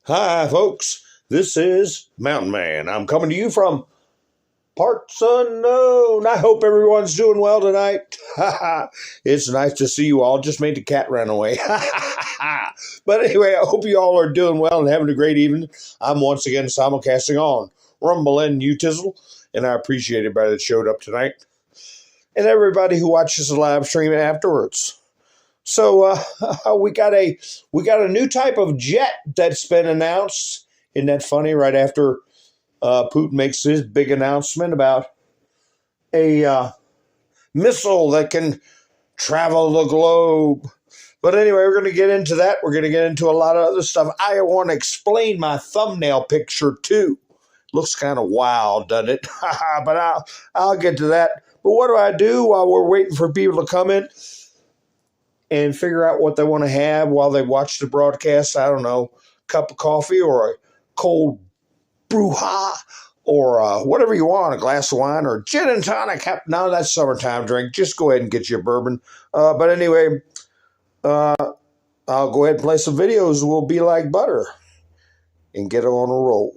Hi, folks. This is Mountain Man. I'm coming to you from parts unknown. I hope everyone's doing well tonight. It's nice to see you all. Just made the cat run away. But anyway, I hope you all are doing well and having a great evening. I'm once again simulcasting on Rumble and Utizzle, and I appreciate everybody that showed up tonight and everybody who watches the live stream afterwards. So we got a new type of jet that's been announced. Isn't that funny? Right after Putin makes his big announcement about a missile that can travel the globe. But anyway, we're going to get into that. We're going to get into a lot of other stuff. I want to explain my thumbnail picture too. Looks kind of wild, doesn't it? But I'll get to that. But what do I do while we're waiting for people to come in and figure out what they want to have while they watch the broadcast? I don't know, a cup of coffee or a cold bruja or whatever you want, a glass of wine or gin and tonic. No, that's summertime drink. Just go ahead and get you a bourbon. But anyway, I'll go ahead and play some videos. We'll be like butter and get on a roll.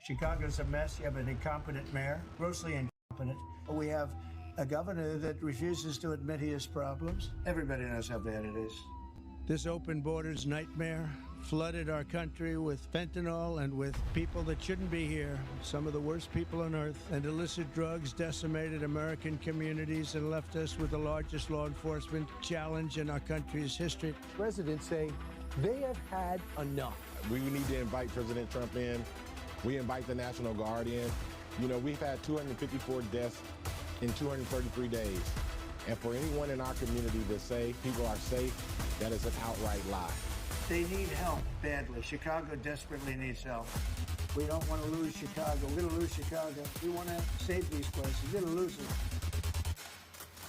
Chicago's a mess. You have an incompetent mayor, grossly incompetent. We have a governor that refuses to admit he has problems. Everybody knows how bad it is. This open borders nightmare flooded our country with fentanyl and with people that shouldn't be here, some of the worst people on earth, and illicit drugs decimated American communities and left us with the largest law enforcement challenge in our country's history. Presidents say they have had enough. We need to invite President Trump in. We invite the National Guard in. You know, we've had 254 deaths in 233 days. And for anyone in our community to say people are safe, that is an outright lie. They need help badly. Chicago desperately needs help. We don't want to lose Chicago. We're going to lose Chicago. We want to save these places. We're going to lose it.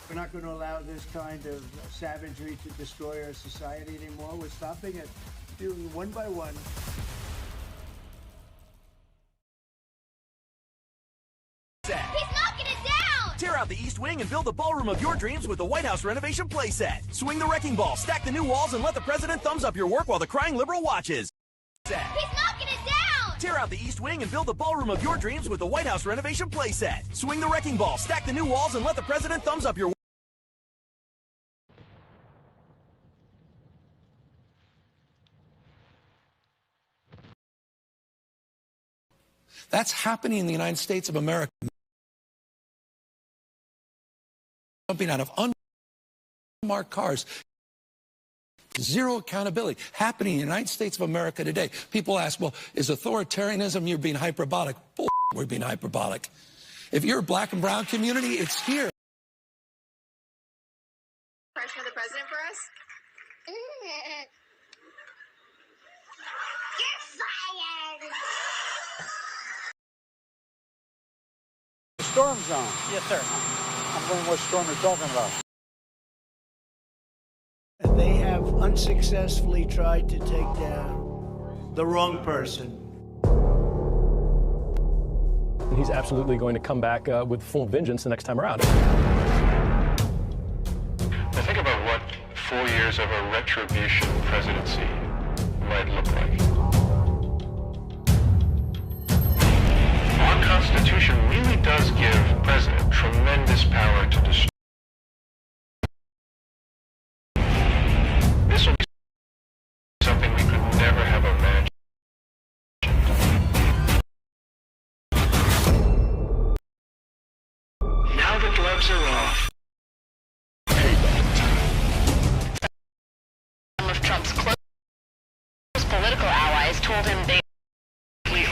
We're not going to allow this kind of savagery to destroy our society anymore. We're stopping it one by one. He's knocking it down! Tear out the East Wing and build the ballroom of your dreams with the White House renovation playset. Swing the wrecking ball, stack the new walls, and let the president thumbs up your work while the crying liberal watches. He's knocking it down! Tear out the East Wing and build the ballroom of your dreams with the White House renovation playset. Swing the wrecking ball, stack the new walls, and let the president thumbs up your work. That's happening in the United States of America. Jumping out of unmarked cars. Zero accountability happening in the United States of America today. People ask, well, is authoritarianism, you're being hyperbolic? Bull, we're being hyperbolic. If you're a black and brown community, it's here. Question of the president for us? You're fired! Storm zone. Yes, sir. I'm wondering what storm you're talking about. They have unsuccessfully tried to take down the wrong person. He's absolutely going to come back with full vengeance the next time around. Now think about what 4 years of a retribution presidency might look like. Our Constitution really does give the president tremendous power to destroy. This will be something we could never have imagined. Now the gloves are off. Some of Trump's close political allies told him they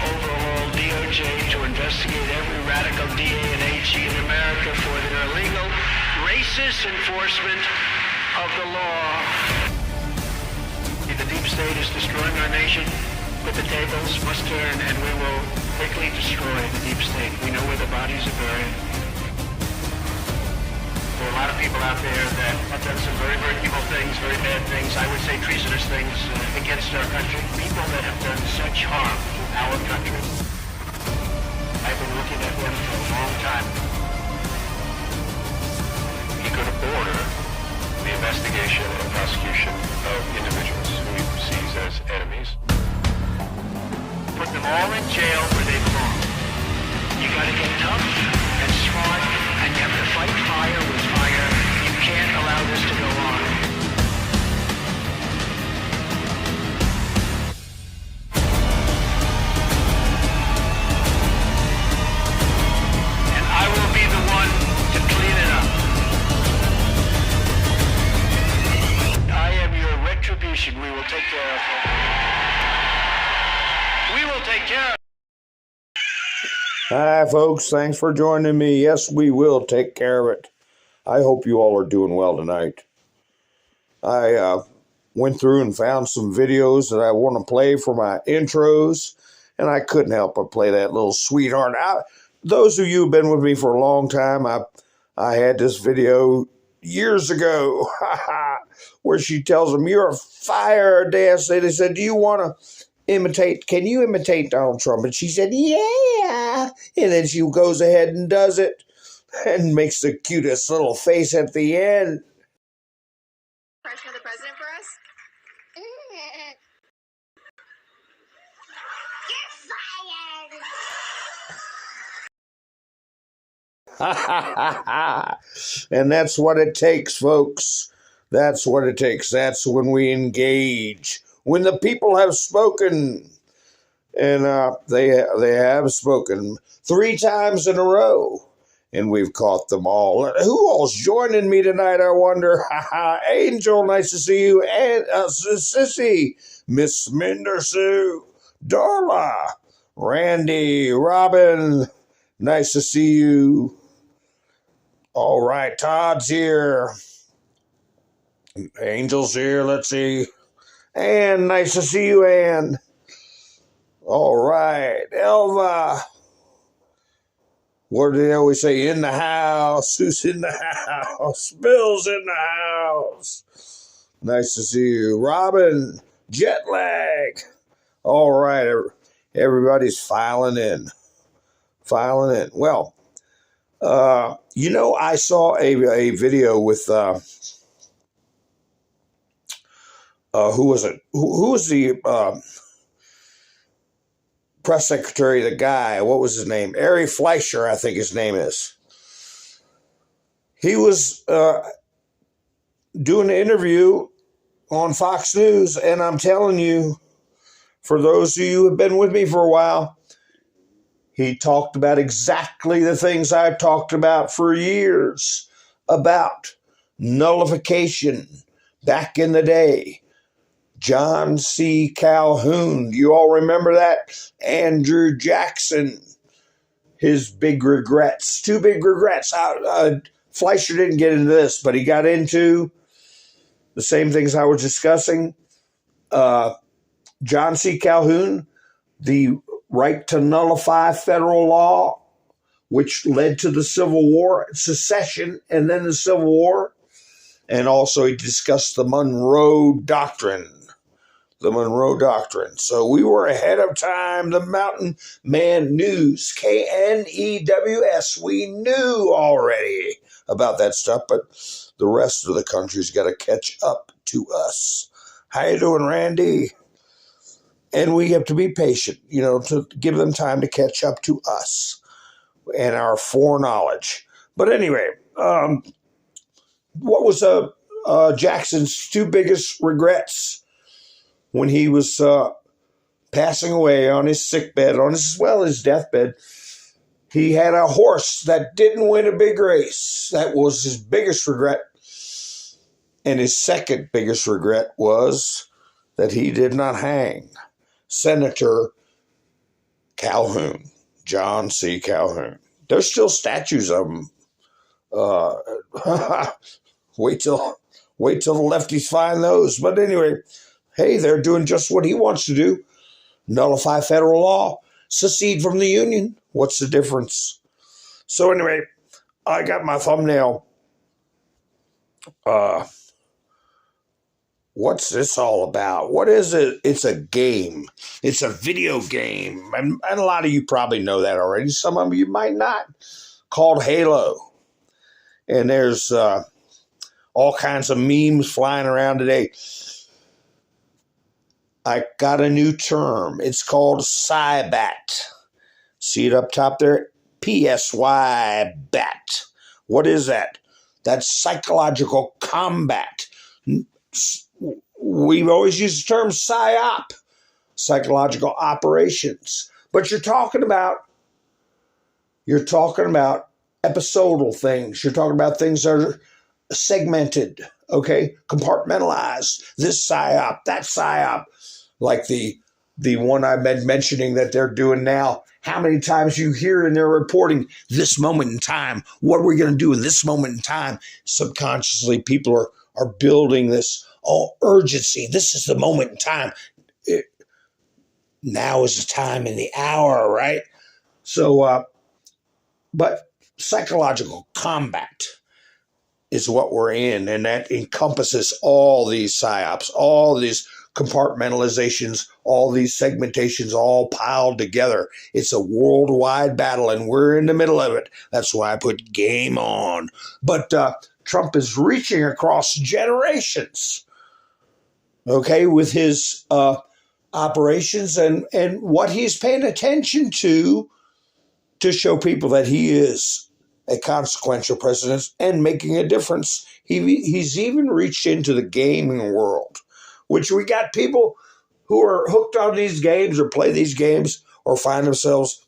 overhaul DOJ to investigate every radical DA and AG in America for their illegal, racist enforcement of the law. The deep state is destroying our nation, but the tables must turn and we will quickly destroy the deep state. We know where the bodies are buried. There are a lot of people out there that have done some very, very evil things, very bad things, I would say treasonous things against our country. People that have done such harm to our country. I've been looking at them for a long time. He could order the investigation and prosecution of individuals who he sees as nation. We will take care of it. We will take care of it. Hi, folks. Thanks for joining me. Yes, we will take care of it. I hope you all are doing well tonight. I went through and found some videos that I want to play for my intros, and I couldn't help but play that little sweetheart. Those of you who've been with me for a long time, I had this video years ago where she tells him, "You're a fire dance." They said, "Do you want to can you imitate Donald Trump?" And she said, "Yeah." And then she goes ahead and does it and makes the cutest little face at the end. Question of the president for us? And that's what it takes, folks. That's what it takes. That's when we engage. When the people have spoken, and they have spoken 3 times in a row, and we've caught them all. Who all's joining me tonight, I wonder? Angel, nice to see you. And Sissy, Miss Mindersu, Darla, Randy, Robin, nice to see you. All right, Todd's here. Angel's here, let's see. Ann, nice to see you, Ann. All right, Elva. What do they always say? In the house. Who's in the house? Bill's in the house. Nice to see you. Robin, jet lag. All right, everybody's filing in. Well, I saw a video with, who was it? Who was the press secretary, the guy? What was his name? Ari Fleischer, I think his name is. He was doing an interview on Fox News, and I'm telling you, for those of you who have been with me for a while, he talked about exactly the things I've talked about for years, about nullification back in the day. John C. Calhoun, you all remember that? Andrew Jackson, his big regrets, 2 big regrets. Fleischer didn't get into this, but he got into the same things I was discussing. John C. Calhoun, the right to nullify federal law, which led to the Civil War, secession, and then the Civil War. And also he discussed the Monroe Doctrine. So we were ahead of time. The Mountain Man News, KNEWS, we knew already about that stuff, but the rest of the country's got to catch up to us. How you doing, Randy? And we have to be patient, to give them time to catch up to us and our foreknowledge. But anyway, what was Jackson's 2 biggest regrets when he was passing away on his sickbed, his deathbed? He had a horse that didn't win a big race. That was his biggest regret. And his second biggest regret was that he did not hang Senator Calhoun, John C. Calhoun. There's still statues of him. Wait till the lefties find those. But anyway, hey, they're doing just what he wants to do. Nullify federal law. Secede from the Union. What's the difference? So anyway, I got my thumbnail. What's this all about? What is it? It's a game. It's a video game. And a lot of you probably know that already. Some of you might not. Called Halo. And there's all kinds of memes flying around today. I got a new term. It's called Psybat. See it up top there? PSY bat. What is that? That's psychological combat. We've always used the term PSYOP, psychological operations. But you're talking about episodal things. You're talking about things that are segmented, Okay, compartmentalized. This psyop, that psyop, like the one I've been mentioning that they're doing now. How many times you hear in their reporting this moment in time? What are we going to do in this moment in time? Subconsciously, people are building this urgency. This is the moment in time. Now is the time in the hour, right? So, but psychological combat is what we're in, and that encompasses all these psyops, all these compartmentalizations, all these segmentations, all piled together. It's a worldwide battle, and we're in the middle of it. That's why I put game on. But Trump is reaching across generations, okay, with his operations and what he's paying attention to show people that he is a consequential president and making a difference. He's even reached into the gaming world, which we got people who are hooked on these games or play these games or call themselves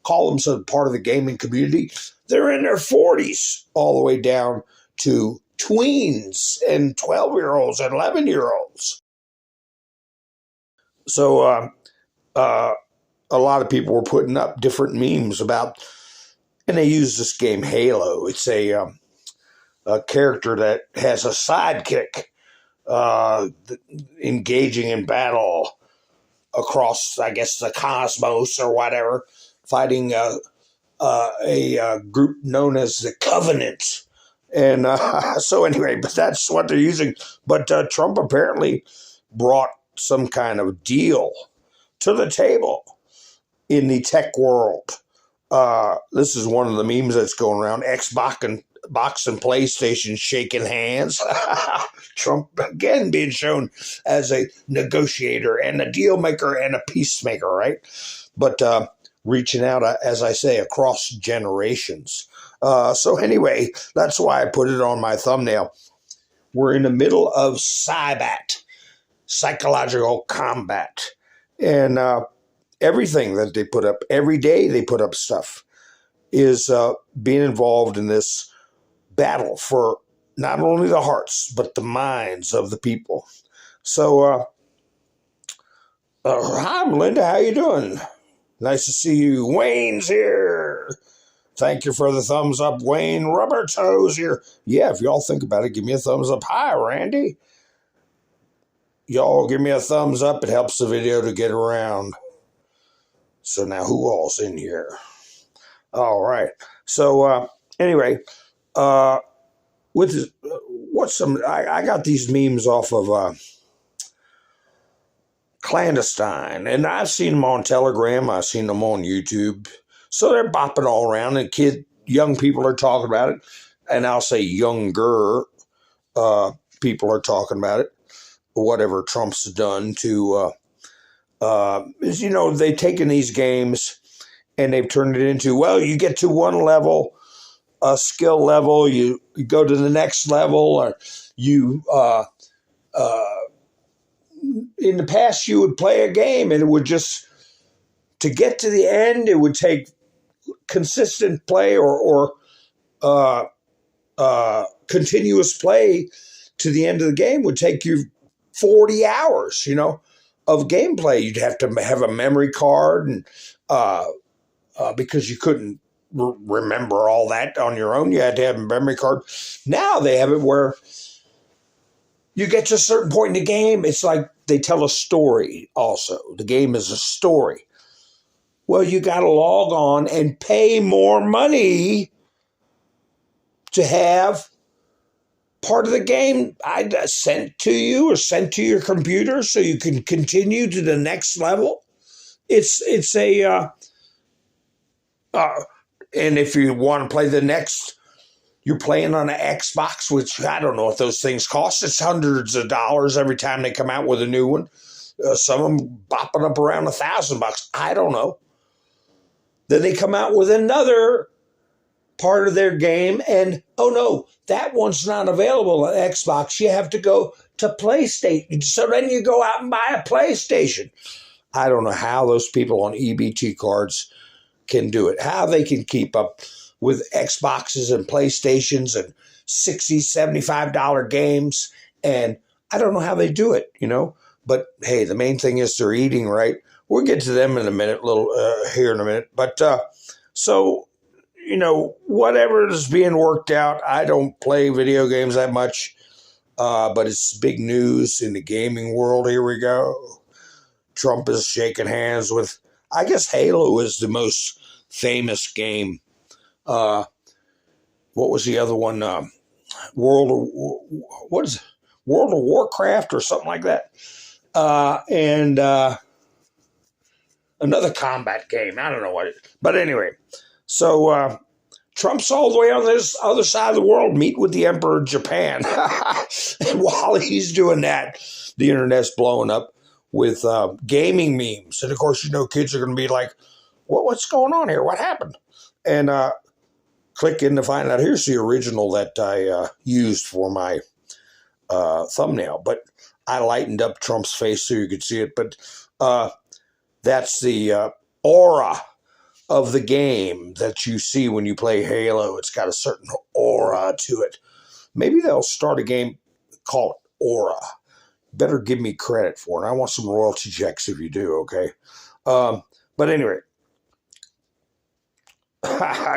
part of the gaming community. They're in their 40s all the way down to tweens and 12-year-olds and 11-year-olds. So a lot of people were putting up different memes about, and they use this game Halo. It's a character that has a sidekick engaging in battle across, I guess, the cosmos or whatever, fighting a group known as the Covenant. And so anyway, but that's what they're using. But Trump apparently brought some kind of deal to the table in the tech world. This is one of the memes that's going around. Xbox and PlayStation shaking hands. Trump again being shown as a negotiator and a deal maker and a peacemaker, right? But reaching out, as I say, across generations. So anyway, that's why I put it on my thumbnail. We're in the middle of psychological combat. And everything that they put up, every day they put up stuff, is being involved in this battle for not only the hearts, but the minds of the people. So, hi, Melinda, how you doing? Nice to see you. Wayne's here. Thank you for the thumbs up, Wayne. Rubber Toes here. Yeah, if y'all think about it, give me a thumbs up. Hi, Randy. Y'all give me a thumbs up. It helps the video to get around. So now who all's in here? All right. So anyway, I got these memes off of Clandestine, and I've seen them on Telegram. I've seen them on YouTube. So they're bopping all around, and young people are talking about it, and I'll say younger people are talking about it. Whatever Trump's done to, they've taken these games and they've turned it into, well, you get to one level, a skill level, you go to the next level, or you, in the past, you would play a game and it would to get to the end, it would take consistent play or continuous play to the end of the game would take you 40 hours, of gameplay. You'd have to have a memory card, and because you couldn't remember all that on your own, you had to have a memory card. Now they have it where you get to a certain point in the game, it's like they tell a story also. The game is a story. Well, you got to log on and pay more money to have part of the game sent to you or sent to your computer so you can continue to the next level. It's a and if you want to play the next, you're playing on an Xbox, which I don't know what those things cost. It's hundreds of dollars every time they come out with a new one. Some of them bopping up around $1,000. I don't know. Then they come out with another part of their game, and oh no, that one's not available on Xbox. You have to go to PlayStation. So then you go out and buy a PlayStation. I don't know how those people on EBT cards can do it, how they can keep up with Xboxes and PlayStations and $60, $75 games And I don't know how they do it, But hey, the main thing is they're eating right. We'll get to them in a minute, here in a minute. But so, whatever is being worked out, I don't play video games that much, but it's big news in the gaming world. Here we go. Trump is shaking hands with, I guess Halo is the most famous game. What was the other one? World of Warcraft or something like that. And another combat game. I don't know what it is. But anyway, so Trump's all the way on this other side of the world, meet with the Emperor of Japan. And while he's doing that, the internet's blowing up with gaming memes. And of course, kids are going to be like, what's going on here? What happened? And click in to find out. Here's the original that I used for my thumbnail. But I lightened up Trump's face so you could see it. But that's the aura of the game that you see when you play Halo. It's got a certain aura to it. Maybe they'll start a game, call it Aura. Better give me credit for it. I want some royalty checks if you do, okay? But anyway,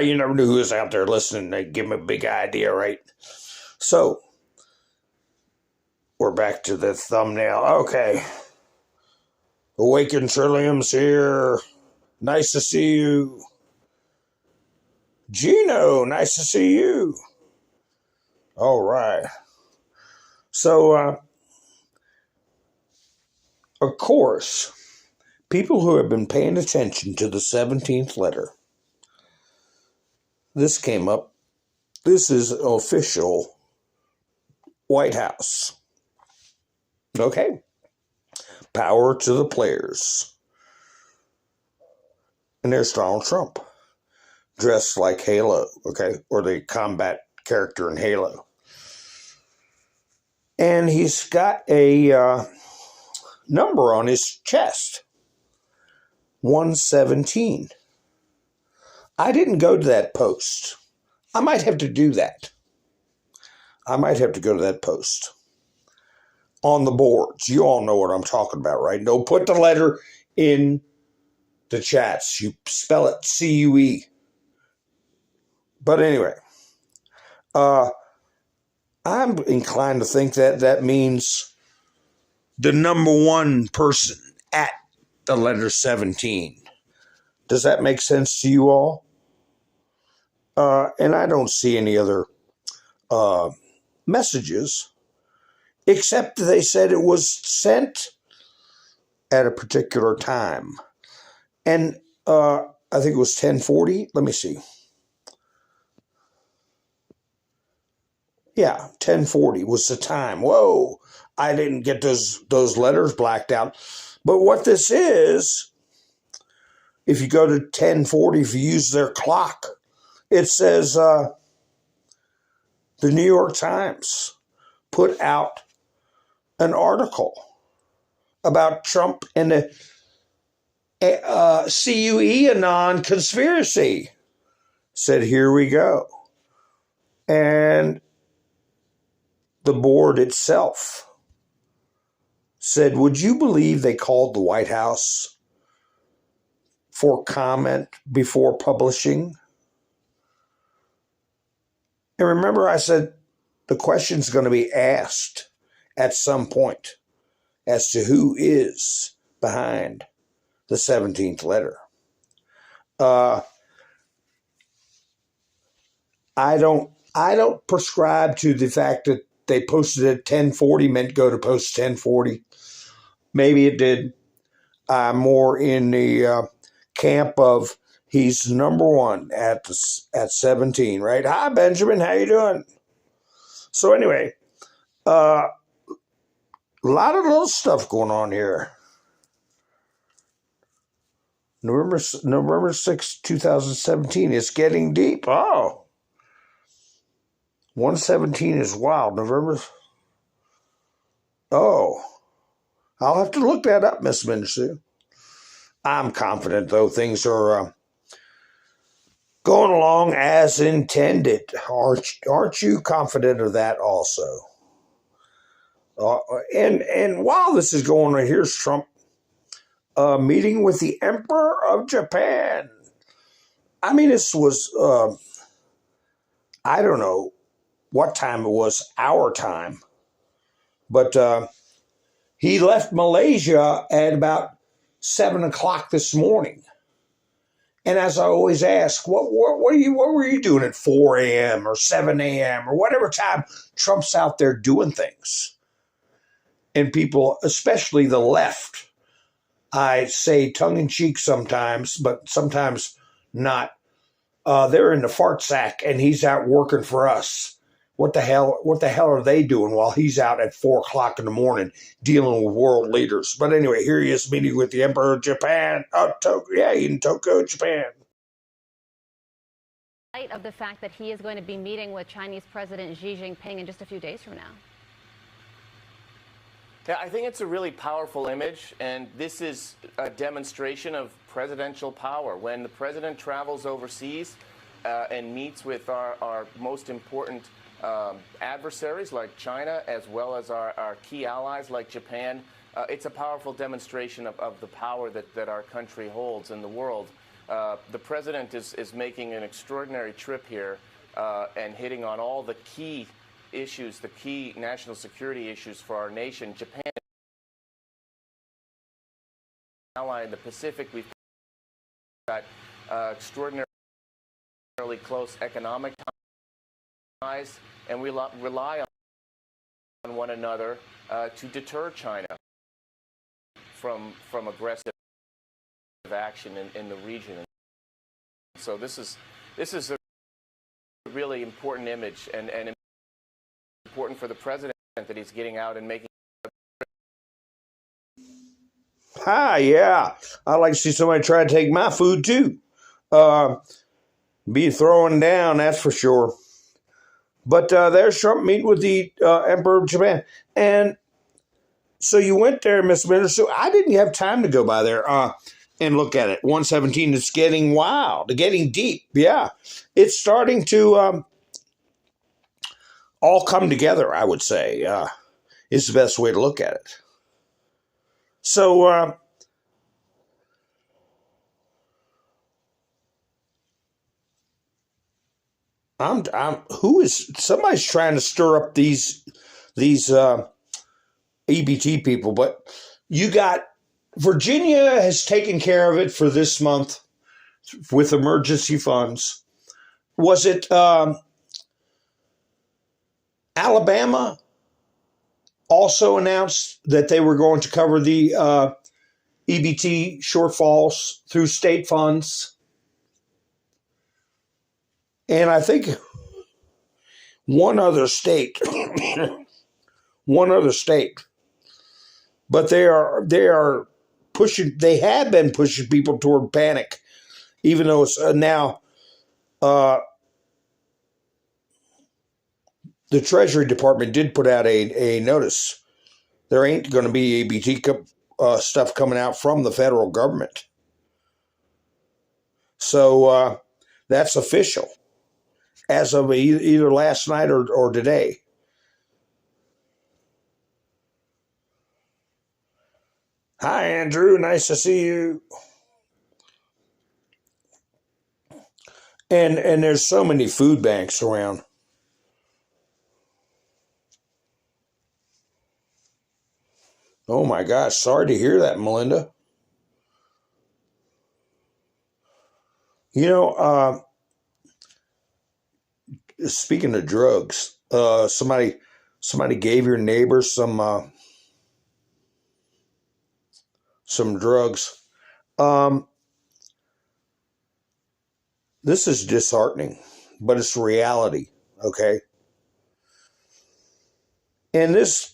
you never knew who was out there listening. They give them a big idea, right? So, we're back to the thumbnail. Okay. Awaken Trillium's here. Nice to see you. Gino, nice to see you. All right. So, of course, people who have been paying attention to the 17th letter, this came up. This is official White House. Okay. Power to the players. And there's Donald Trump, dressed like Halo, okay, or the combat character in Halo. And he's got a number on his chest, 117. I didn't go to that post. I might have to do that. I might have to go to that post. On the boards. You all know what I'm talking about, right? No, put the letter in the chats. You spell it C-U-E. But anyway, I'm inclined to think that that means the number one person at the letter 17. Does that make sense to you all? And I don't see any other messages, except they said it was sent at a particular time. And I think it was 10:40. Let me see. Yeah, 10:40 was the time. Whoa, I didn't get those letters blacked out. But what this is, if you go to 10:40, if you use their clock, it says the New York Times put out an article about Trump and the QAnon conspiracy. Said, here we go. And the board itself said, would you believe they called the White House for comment before publishing? And remember, I said the question's going to be asked at some point as to who is behind the 17th letter. I don't prescribe to the fact that they posted at 10:40 meant go to post 10:40. Maybe it did. I'm more in the camp of he's number one at 17, right? Hi, Benjamin. How you doing? So anyway, a lot of little stuff going on here. November 6, 2017. It's getting deep. Oh. 117 is wild. November. Oh. I'll have to look that up, Miss Minshew. I'm confident, though, things are going along as intended. Aren't you confident of that also? Uh, and while this is going on, here's Trump meeting with the Emperor of Japan. I mean, this was, I don't know what time it was, our time, but he left Malaysia at about 7 o'clock this morning. And as I always ask, what were you doing at 4 a.m. or 7 a.m. or whatever time Trump's out there doing things? And people, especially the left, I say tongue in cheek sometimes, but sometimes not. They're in the fart sack, and he's out working for us. What the hell are they doing while he's out at 4 o'clock in the morning dealing with world leaders? But anyway, here he is meeting with the Emperor of Japan. In Tokyo, Japan. Light of the fact that he is going to be meeting with Chinese President Xi Jinping in just a few days from now. Yeah, I think it's a really powerful image, and this is a demonstration of presidential power. When the president travels overseas and meets with our most important adversaries like China, as well as our key allies like Japan, it's a powerful demonstration of the power that our country holds in the world. The president is making an extraordinary trip here and hitting on all the key issues, the key national security issues for our nation. Japan, ally in the Pacific, we've got extraordinarily close economic ties, and we rely on one another to deter China from aggressive action in the region. So this is a really important image and important for the president that he's getting out and making. Yeah. I'd like to see somebody try to take my food too. Be throwing down, that's for sure. But there's Trump meeting with the Emperor of Japan. And so you went there, Miss Miller. So I didn't have time to go by there and look at it. 117 is getting wild, getting deep. Yeah. It's starting to all come together, I would say, is the best way to look at it. So somebody's trying to stir up these EBT people, but you got Virginia has taken care of it for this month with emergency funds. Was it Alabama also announced that they were going to cover the EBT shortfalls through state funds? And I think one other state, but they are pushing. They have been pushing people toward panic, even though it's now the Treasury Department did put out a notice. There ain't going to be EBT stuff coming out from the federal government. So that's official as of either last night or today. Hi, Andrew. Nice to see you. And there's so many food banks around. Oh my gosh, sorry to hear that, Melinda. You know, speaking of drugs, somebody gave your neighbor some drugs. This is disheartening, but it's reality, okay? And this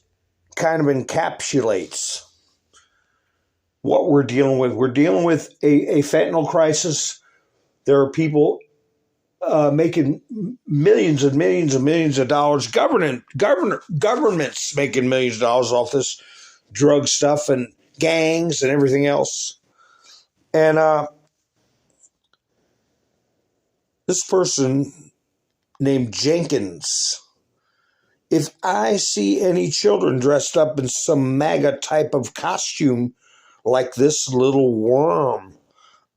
kind of encapsulates what we're dealing with. We're dealing with a fentanyl crisis. There are people making millions and millions and millions of dollars. Governments making millions of dollars off this drug stuff and gangs and everything else. And this person named Jenkins if I see any children dressed up in some MAGA type of costume like this little worm,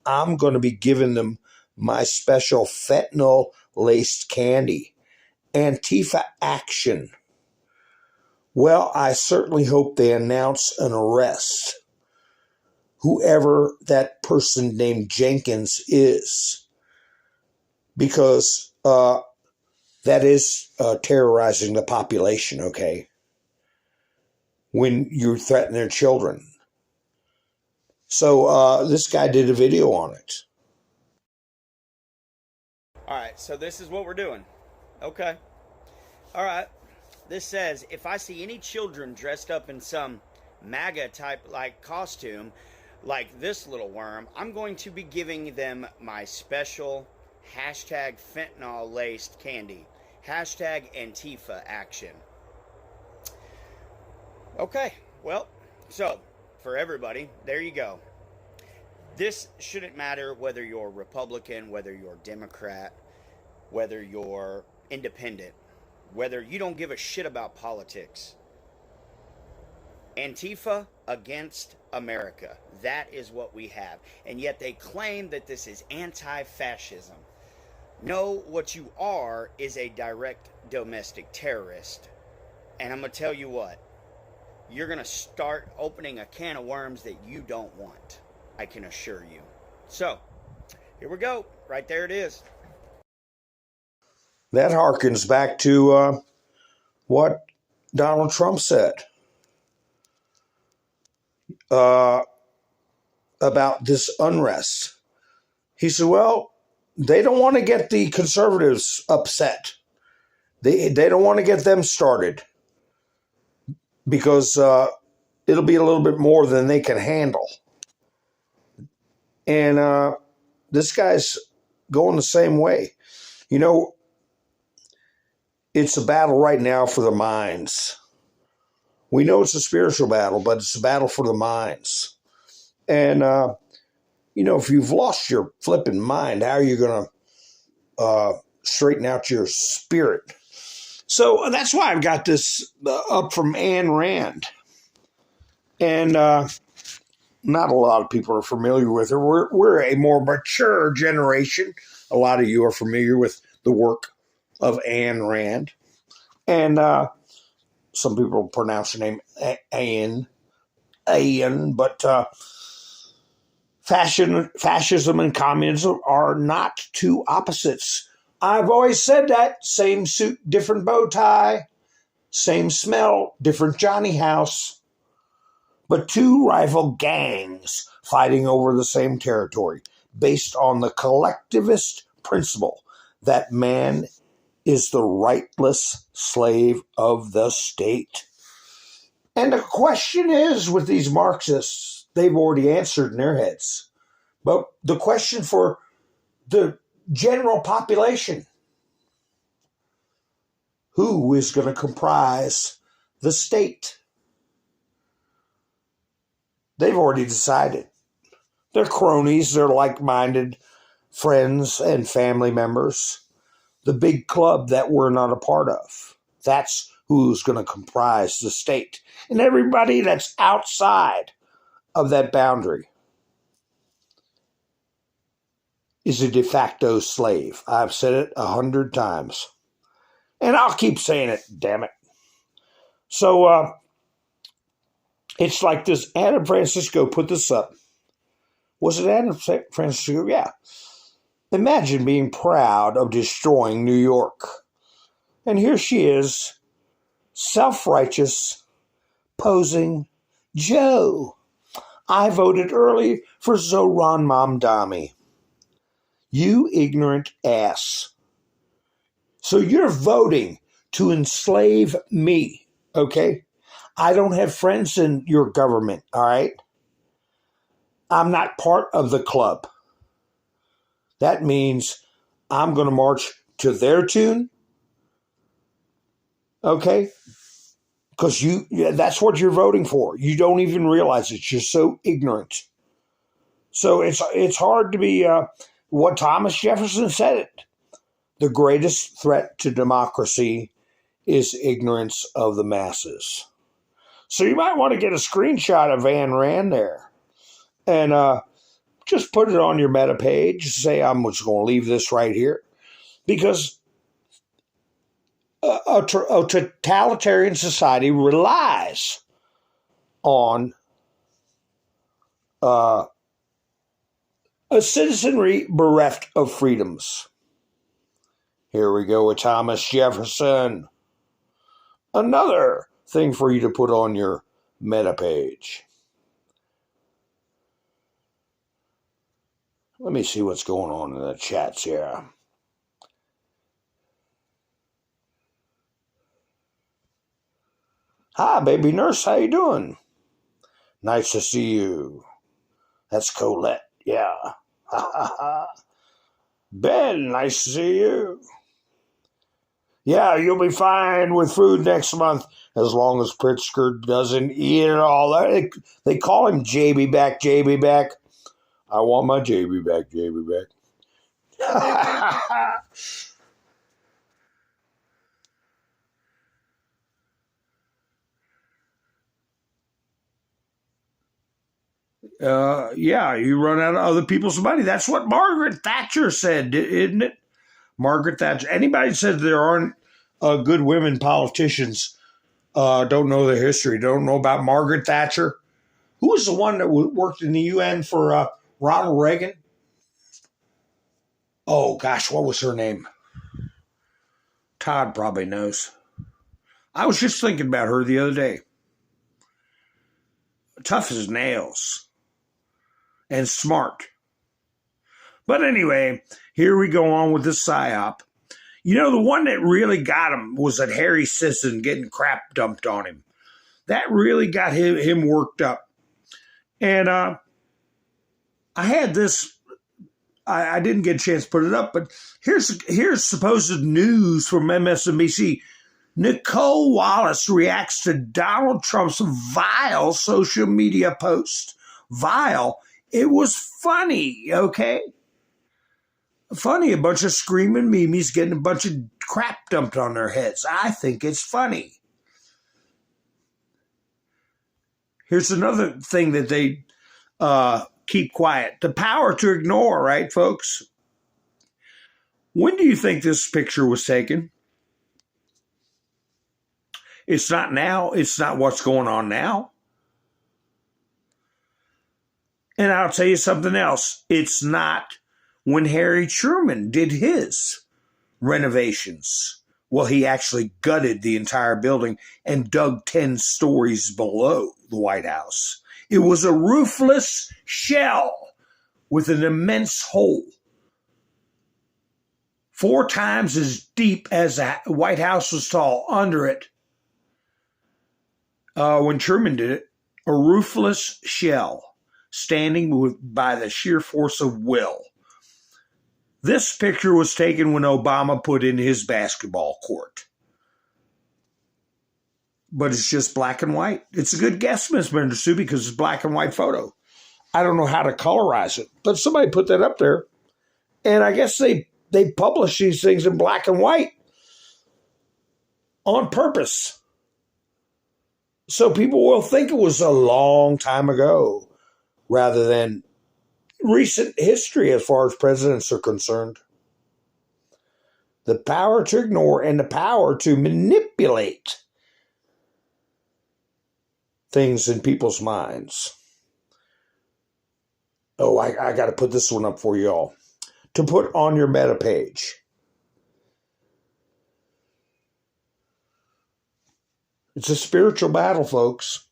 I'm going to be giving them my special fentanyl-laced candy. Antifa action. Well, I certainly hope they announce an arrest. Whoever that person named Jenkins is. Because that is terrorizing the population, okay? When you threaten their children. So this guy did a video on it. All right, so this is what we're doing. Okay. All right. This says, if I see any children dressed up in some MAGA type like costume, like this little worm, I'm going to be giving them my special hashtag fentanyl laced candy. Hashtag Antifa action. Okay, well, so for everybody, there you go. This shouldn't matter whether you're Republican, whether you're Democrat, whether you're independent, whether you don't give a shit about politics. Antifa against America. That is what we have. And yet they claim that this is anti-fascism. No, what you are is a direct domestic terrorist. And I'm going to tell you what. You're going to start opening a can of worms that you don't want. I can assure you. So, here we go. Right there it is. That harkens back to what Donald Trump said about this unrest. He said, well, they don't want to get the conservatives upset. They don't want to get them started because it'll be a little bit more than they can handle. And this guy's going the same way. You know, it's a battle right now for the minds. We know it's a spiritual battle, but it's a battle for the minds. And, you know, if you've lost your flipping mind, how are you going to straighten out your spirit? So that's why I've got this up from Ayn Rand. And not a lot of people are familiar with her. We're a more mature generation. A lot of you are familiar with the work of Ayn Rand. And some people pronounce her name Ayn, but fascism and communism are not two opposites. I've always said that. Same suit, different bow tie. Same smell, different Johnny house. But two rival gangs fighting over the same territory based on the collectivist principle that man is the rightless slave of the state. And the question is, with these Marxists, they've already answered in their heads. But the question for the general population, who is going to comprise the state? They've already decided. They're cronies, they're like-minded friends and family members. The big club that we're not a part of. That's who's going to comprise the state. And everybody that's outside of that boundary is a de facto slave. I've said it 100 times. And I'll keep saying it, damn it. So, it's like this. Adam Francisco put this up. Was it Adam Francisco? Yeah. Imagine being proud of destroying New York. And here she is, self-righteous, posing, Joe, I voted early for Zohran Mamdani. You ignorant ass. So you're voting to enslave me, okay? I don't have friends in your government, all right? I'm not part of the club. That means I'm going to march to their tune, okay? Because that's what you're voting for. You don't even realize it. You're so ignorant. So it's hard to be what Thomas Jefferson said it. The greatest threat to democracy is ignorance of the masses. So you might want to get a screenshot of Ayn Rand there and just put it on your meta page. Say, I'm just going to leave this right here. Because a totalitarian society relies on a citizenry bereft of freedoms. Here we go with Thomas Jefferson. Another thing for you to put on your meta page. Let me see what's going on in the chats here. Hi, baby nurse. How you doing? Nice to see you. That's Colette. Yeah. Ben, nice to see you. Yeah, you'll be fine with food next month as long as Pritzker doesn't eat it all. They call him JB back, JB back. I want my JB back, JB back. Yeah, you run out of other people's money. That's what Margaret Thatcher said, isn't it? Margaret Thatcher. Anybody says there aren't good women politicians don't know the history, don't know about Margaret Thatcher. Who was the one that worked in the UN for Ronald Reagan? Oh, gosh, what was her name? Todd probably knows. I was just thinking about her the other day. Tough as nails. And smart. But anyway, here we go on with this PSYOP. You know, the one that really got him was that Harry Sisson getting crap dumped on him. That really got him worked up. And I had this, I didn't get a chance to put it up, but here's supposed news from MSNBC. Nicole Wallace reacts to Donald Trump's vile social media post. Vile. It was funny, okay? Funny, a bunch of screaming memes getting a bunch of crap dumped on their heads. I think it's funny. Here's another thing that they keep quiet. The power to ignore, right, folks? When do you think this picture was taken? It's not now. It's not what's going on now. And I'll tell you something else. It's not when Harry Truman did his renovations. Well, he actually gutted the entire building and dug 10 stories below the White House. It was a roofless shell with an immense hole, 4 times as deep as the White House was tall under it. When Truman did it, a roofless shell standing by the sheer force of will. This picture was taken when Obama put in his basketball court. But it's just black and white. It's a good guess, Ms. Mendersu, because it's black and white photo. I don't know how to colorize it, but somebody put that up there. And I guess they publish these things in black and white on purpose. So people will think it was a long time ago rather than recent history as far as presidents are concerned. The power to ignore and the power to manipulate things in people's minds. Oh, I got to put this one up for you all to put on your meta page. It's a spiritual battle, folks.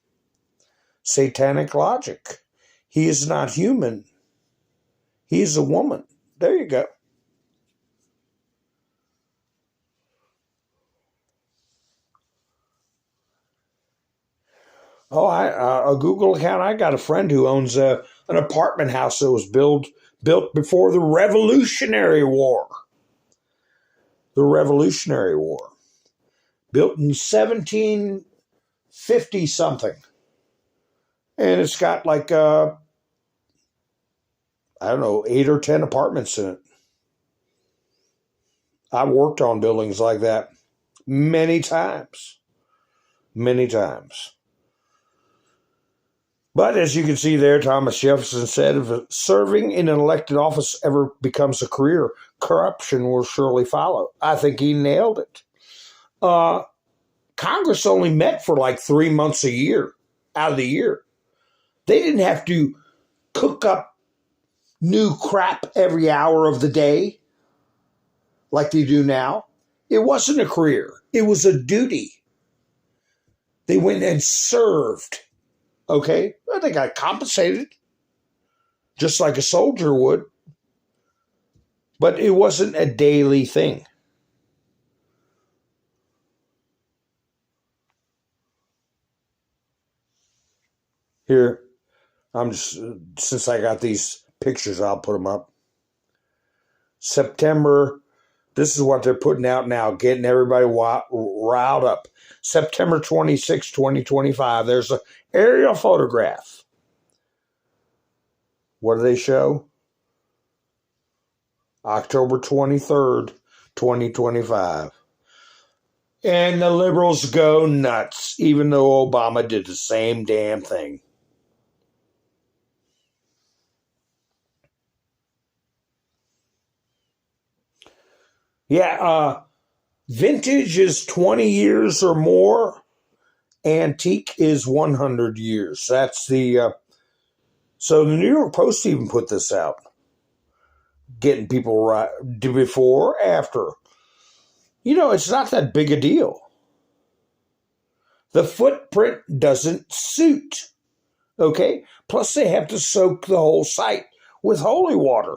Satanic logic. He is not human. He is a woman. There you go. Oh, a Google account. I got a friend who owns an apartment house that was built before the Revolutionary War. The Revolutionary War. Built in 1750 something. And it's got like, I don't know, 8 or 10 apartments in it. I've worked on buildings like that many times. Many times. But as you can see there, Thomas Jefferson said, if serving in an elected office ever becomes a career, corruption will surely follow. I think he nailed it. Congress only met for like 3 months a year out of the year. They didn't have to cook up new crap every hour of the day like they do now. It wasn't a career. It was a duty. They went and served. Okay? Well, they got compensated just like a soldier would. But it wasn't a daily thing. Here, since I got these pictures, I'll put them up. September, this is what they're putting out now, getting everybody riled up. September 26, 2025, there's an aerial photograph. What do they show? October 23rd, 2025. And the liberals go nuts, even though Obama did the same damn thing. Yeah, vintage is 20 years or more. Antique is 100 years. That's the... so the New York Post even put this out. Getting people right before, after. You know, it's not that big a deal. The footprint doesn't suit. Okay? Plus they have to soak the whole site with holy water.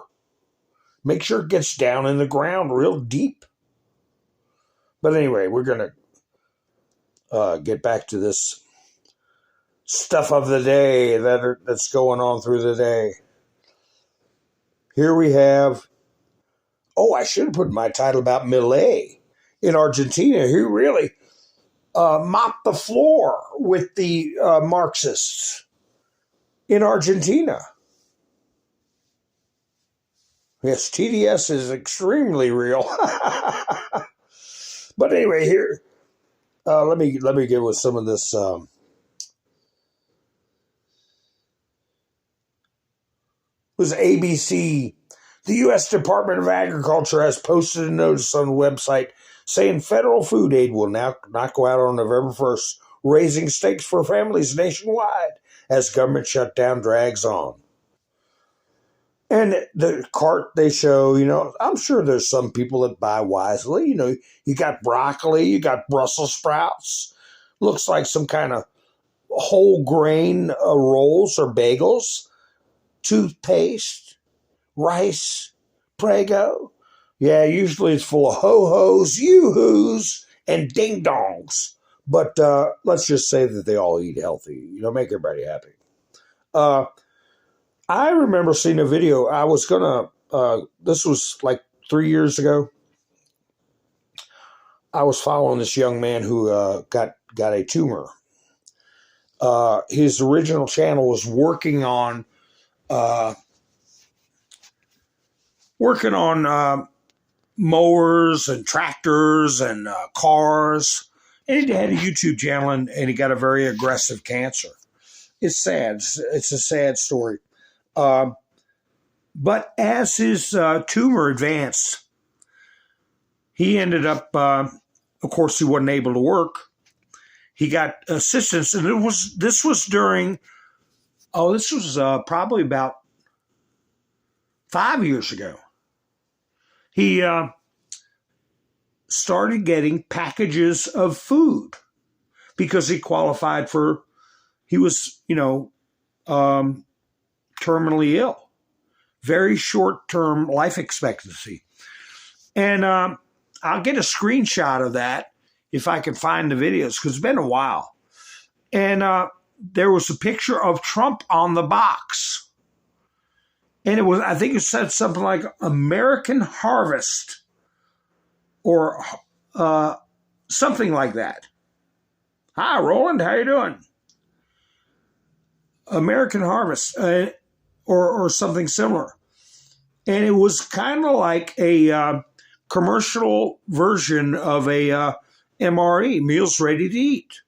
Make sure it gets down in the ground real deep. But anyway, we're going to get back to this stuff of the day that's going on through the day. Here we have, I should have put my title about Milei in Argentina. He really mopped the floor with the Marxists in Argentina. Yes, TDS is extremely real. But anyway, here, let me get with some of this. Was ABC. The U.S. Department of Agriculture has posted a notice on the website saying federal food aid will now not go out on November 1st, raising stakes for families nationwide as government shutdown drags on. And the cart they show, I'm sure there's some people that buy wisely. You got broccoli, you got Brussels sprouts. Looks like some kind of whole grain rolls or bagels. Toothpaste, rice, Prego. Yeah, usually it's full of ho-hos, yoo-hoos, and ding-dongs. But let's just say that they all eat healthy. Make everybody happy. I remember seeing a video. I was going to, this was like 3 years ago. I was following this young man who got a tumor. His original channel was working on mowers and tractors and cars. And he had a YouTube channel, and he got a very aggressive cancer. It's sad. It's a sad story. But as his tumor advanced, he ended up, of course, he wasn't able to work. He got assistance, and this was probably about 5 years ago. He started getting packages of food because he qualified he was, terminally ill. Very short-term life expectancy. And I'll get a screenshot of that if I can find the videos, because it's been a while. And there was a picture of Trump on the box. And I think it said something like American Harvest or something like that. Hi, Roland, how you doing? American Harvest or something similar. And it was kind of like a commercial version of a MRE, meals ready to eat.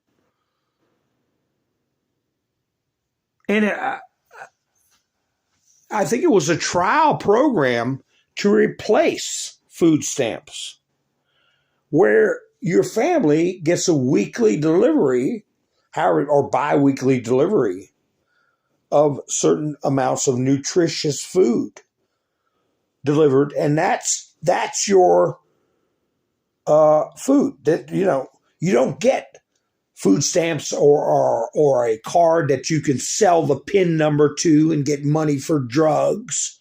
And I think it was a trial program to replace food stamps, where your family gets a weekly delivery, or bi-weekly delivery of certain amounts of nutritious food delivered, and that's your food. That you don't get food stamps or a card that you can sell the PIN number to and get money for drugs.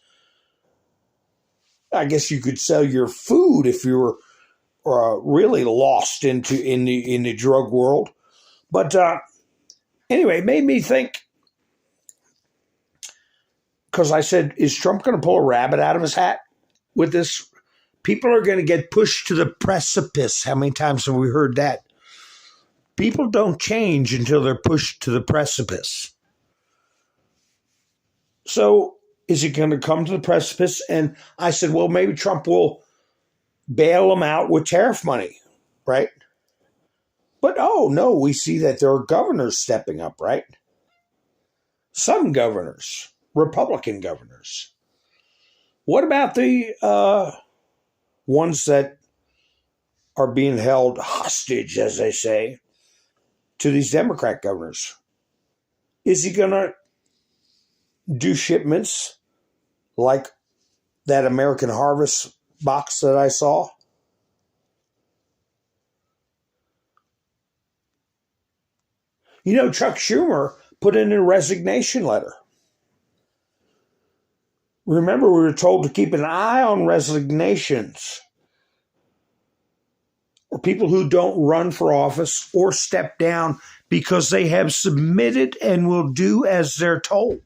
I guess you could sell your food if you were really lost in the drug world. But anyway, it made me think, because I said, is Trump going to pull a rabbit out of his hat with this? People are going to get pushed to the precipice. How many times have we heard that? People don't change until they're pushed to the precipice. So is he going to come to the precipice? And I said, well, maybe Trump will bail them out with tariff money, right? But oh no, we see that there are governors stepping up, right? Some governors, Republican governors. What about the ones that are being held hostage, as they say, to these Democrat governors? Is he going to do shipments like that American Harvest box that I saw? Chuck Schumer put in a resignation letter. Remember, we were told to keep an eye on resignations, or people who don't run for office or step down because they have submitted and will do as they're told.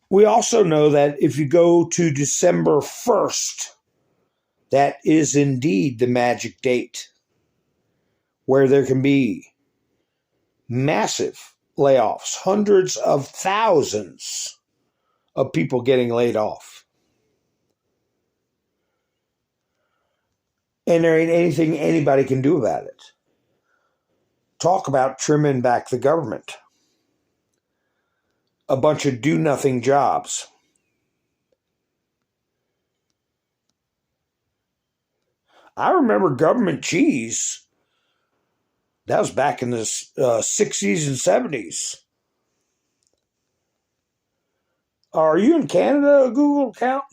We also know that if you go to December 1st, that is indeed the magic date where there can be massive layoffs, hundreds of thousands of people getting laid off. And there ain't anything anybody can do about it. Talk about trimming back the government. A bunch of do-nothing jobs. I remember government cheese. That was back in the 60s and 70s. Are you in Canada, a Google account?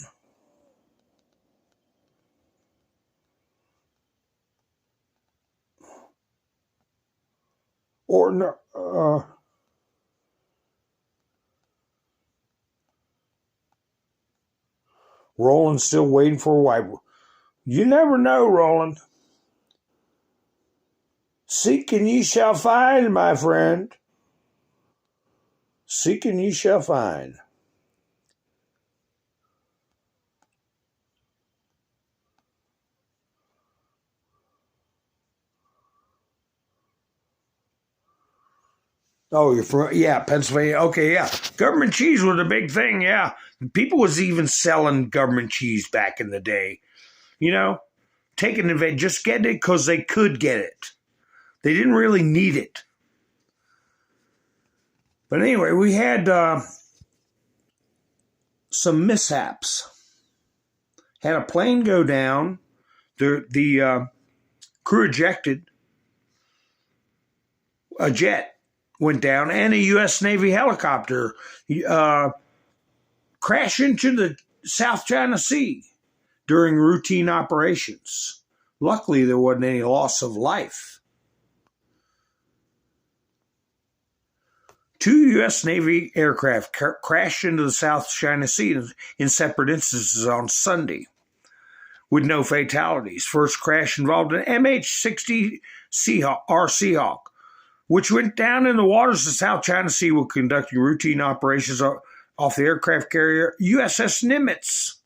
Or no? Roland's still waiting for a wife. You never know, Roland. Seek and ye shall find, my friend. Seek and ye shall find. Oh, you're from, Pennsylvania. Okay, yeah. Government cheese was a big thing, yeah. People was even selling government cheese back in the day. Taking advantage, just getting it because they could get it. They didn't really need it. But anyway, we had some mishaps. Had a plane go down. The crew ejected. A jet went down, and a U.S. Navy helicopter crashed into the South China Sea during routine operations. Luckily, there wasn't any loss of life. 2 U.S. Navy aircraft crashed into the South China Sea in separate instances on Sunday, with no fatalities. First crash involved an MH-60 Seahawk, which went down in the waters of the South China Sea while conducting routine operations off the aircraft carrier USS Nimitz.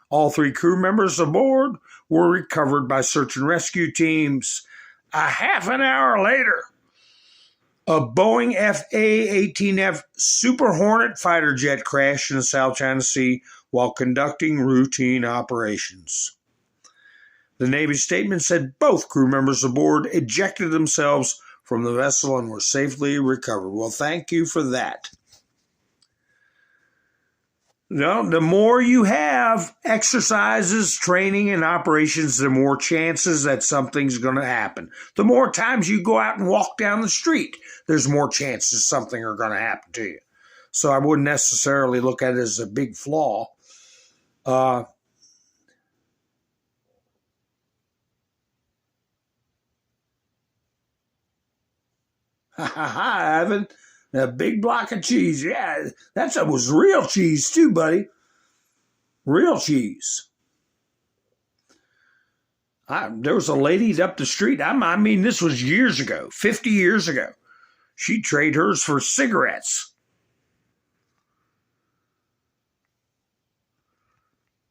All 3 crew members aboard were recovered by search and rescue teams. A half an hour later, a Boeing FA-18F Super Hornet fighter jet crashed in the South China Sea while conducting routine operations. The Navy statement said both crew members aboard ejected themselves from the vessel and were safely recovered. Well, thank you for that. No, the more you have exercises, training, and operations, the more chances that something's going to happen. The more times you go out and walk down the street, there's more chances something are going to happen to you. So I wouldn't necessarily look at it as a big flaw. Hi, Ivan. A big block of cheese. Yeah, that was real cheese too, buddy. Real cheese. There was a lady up the street. I mean, this was years ago, 50 years ago. She'd trade hers for cigarettes.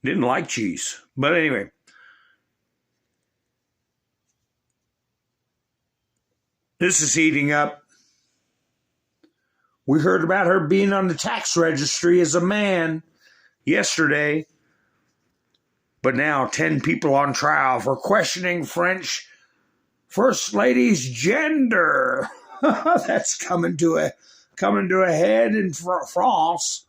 Didn't like cheese. But anyway. This is heating up. We heard about her being on the tax registry as a man yesterday. But now 10 people on trial for questioning French First Lady's gender. That's coming to a head in France.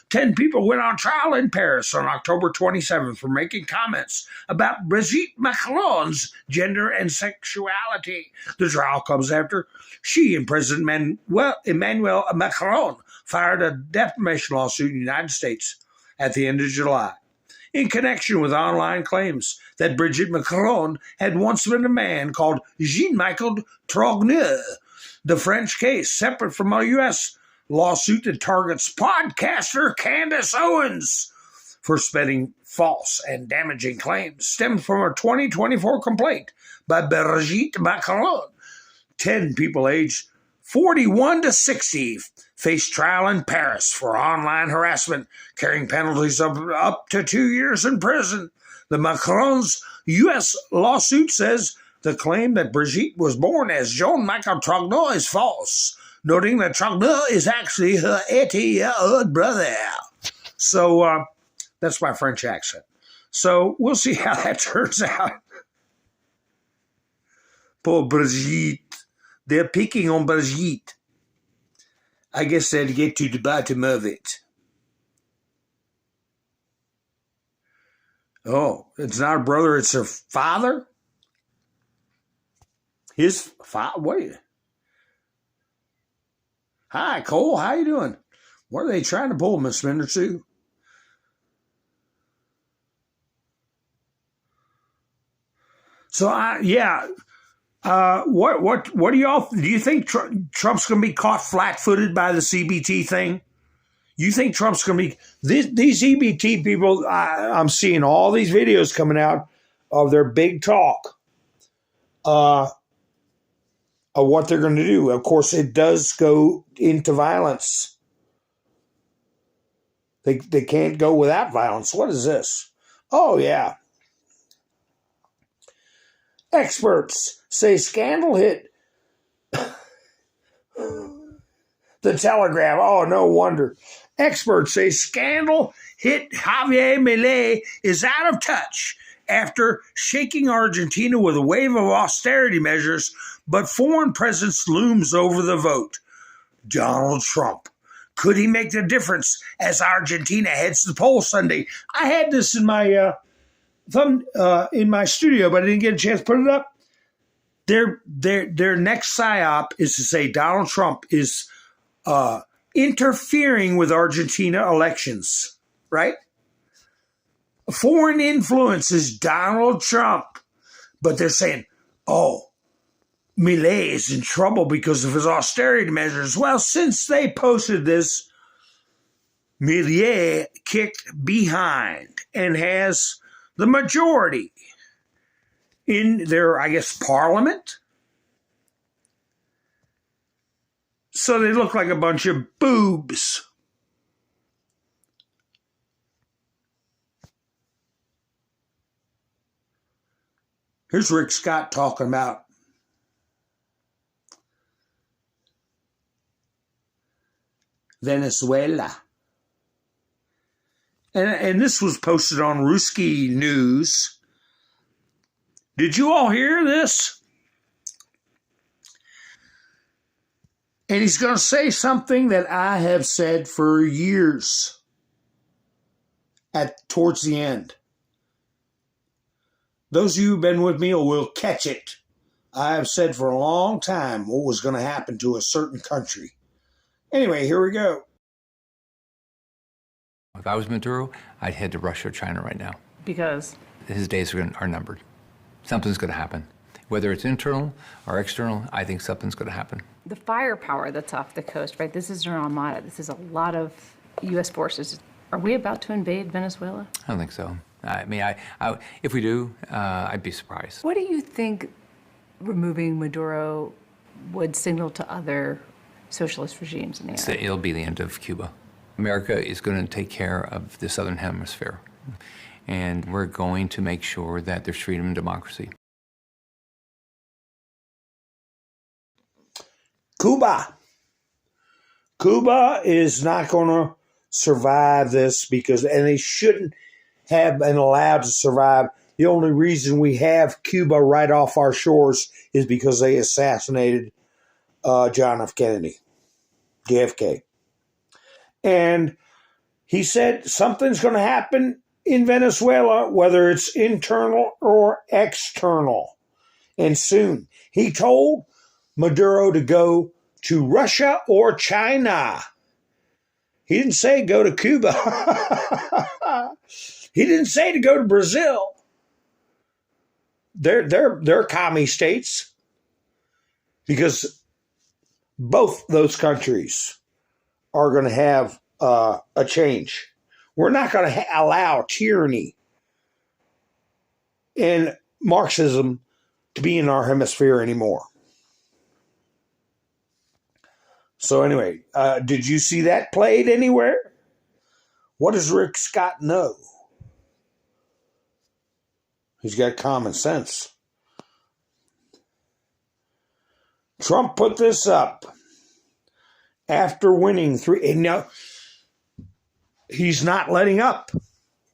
10 people went on trial in Paris on October 27th for making comments about Brigitte Macron's gender and sexuality. The trial comes after she and President Emmanuel Macron filed a defamation lawsuit in the United States at the end of July in connection with online claims that Brigitte Macron had once been a man called Jean-Michel Trogneux. The French case, separate from a U.S. lawsuit that targets podcaster Candace Owens for spreading false and damaging claims, stems from a 2024 complaint by Brigitte Macron. 10 people aged 41 to 60 face trial in Paris for online harassment, carrying penalties of up to 2 years in prison. The Macron's U.S. lawsuit says the claim that Brigitte was born as Jean-Michel Trogneux is false, noting that Trogneux is actually her 80-year-old brother. So that's my French accent. So we'll see how that turns out. Poor Brigitte. They're picking on Brigitte. I guess they'll get to the bottom of it. Oh, it's not a brother, it's her father? His father? Wait. Hi, Cole. How you doing? What are they trying to pull, Miss Spender Sue? So, what do you think Trump's going to be caught flat-footed by the CBT thing? You think Trump's going to be these EBT people? I'm seeing all these videos coming out of their big talk of what they're going to do. Of course, it does go into violence. They can't go without violence. What is this? Oh yeah. Experts say scandal hit the Telegraph. Oh, no wonder. Experts say scandal hit Javier Milei is out of touch after shaking Argentina with a wave of austerity measures, but foreign presence looms over the vote. Donald Trump. Could he make the difference as Argentina heads to the polls Sunday? I had this in my in my studio, but I didn't get a chance to put it up. Their next psyop is to say Donald Trump is interfering with Argentina elections, right? Foreign influence is Donald Trump, but they're saying, oh, Milei is in trouble because of his austerity measures. Well, since they posted this, Milei kicked behind and has the majority in their, I guess, parliament. So they look like a bunch of boobs. Here's Rick Scott talking about Venezuela. And this was posted on Ruski News. Did you all hear this? And he's going to say something that I have said for years towards the end. Those of you who've been with me will catch it. I have said for a long time what was going to happen to a certain country. Anyway, here we go. If I was Maduro, I'd head to Russia or China right now. Because? His days are numbered. Something's going to happen. Whether it's internal or external, I think something's going to happen. The firepower that's off the coast, right? This is an armada. This is a lot of U.S. forces. Are we about to invade Venezuela? I don't think so. I mean, if we do, I'd be surprised. What do you think removing Maduro would signal to other socialist regimes in the area? It'll be the end of Cuba. America is going to take care of the Southern Hemisphere, and we're going to make sure that there's freedom and democracy. Cuba is not going to survive this and they shouldn't have been allowed to survive. The only reason we have Cuba right off our shores is because they assassinated John F. Kennedy, JFK. And he said something's going to happen in Venezuela, whether it's internal or external. And soon. He told Maduro to go to Russia or China. He didn't say go to Cuba. He didn't say to go to Brazil. They're commie states, because both those countries are going to have a change. We're not going to allow tyranny and Marxism to be in our hemisphere anymore. So anyway, did you see that played anywhere? What does Rick Scott know? He's got common sense. Trump put this up after winning 3. And now he's not letting up.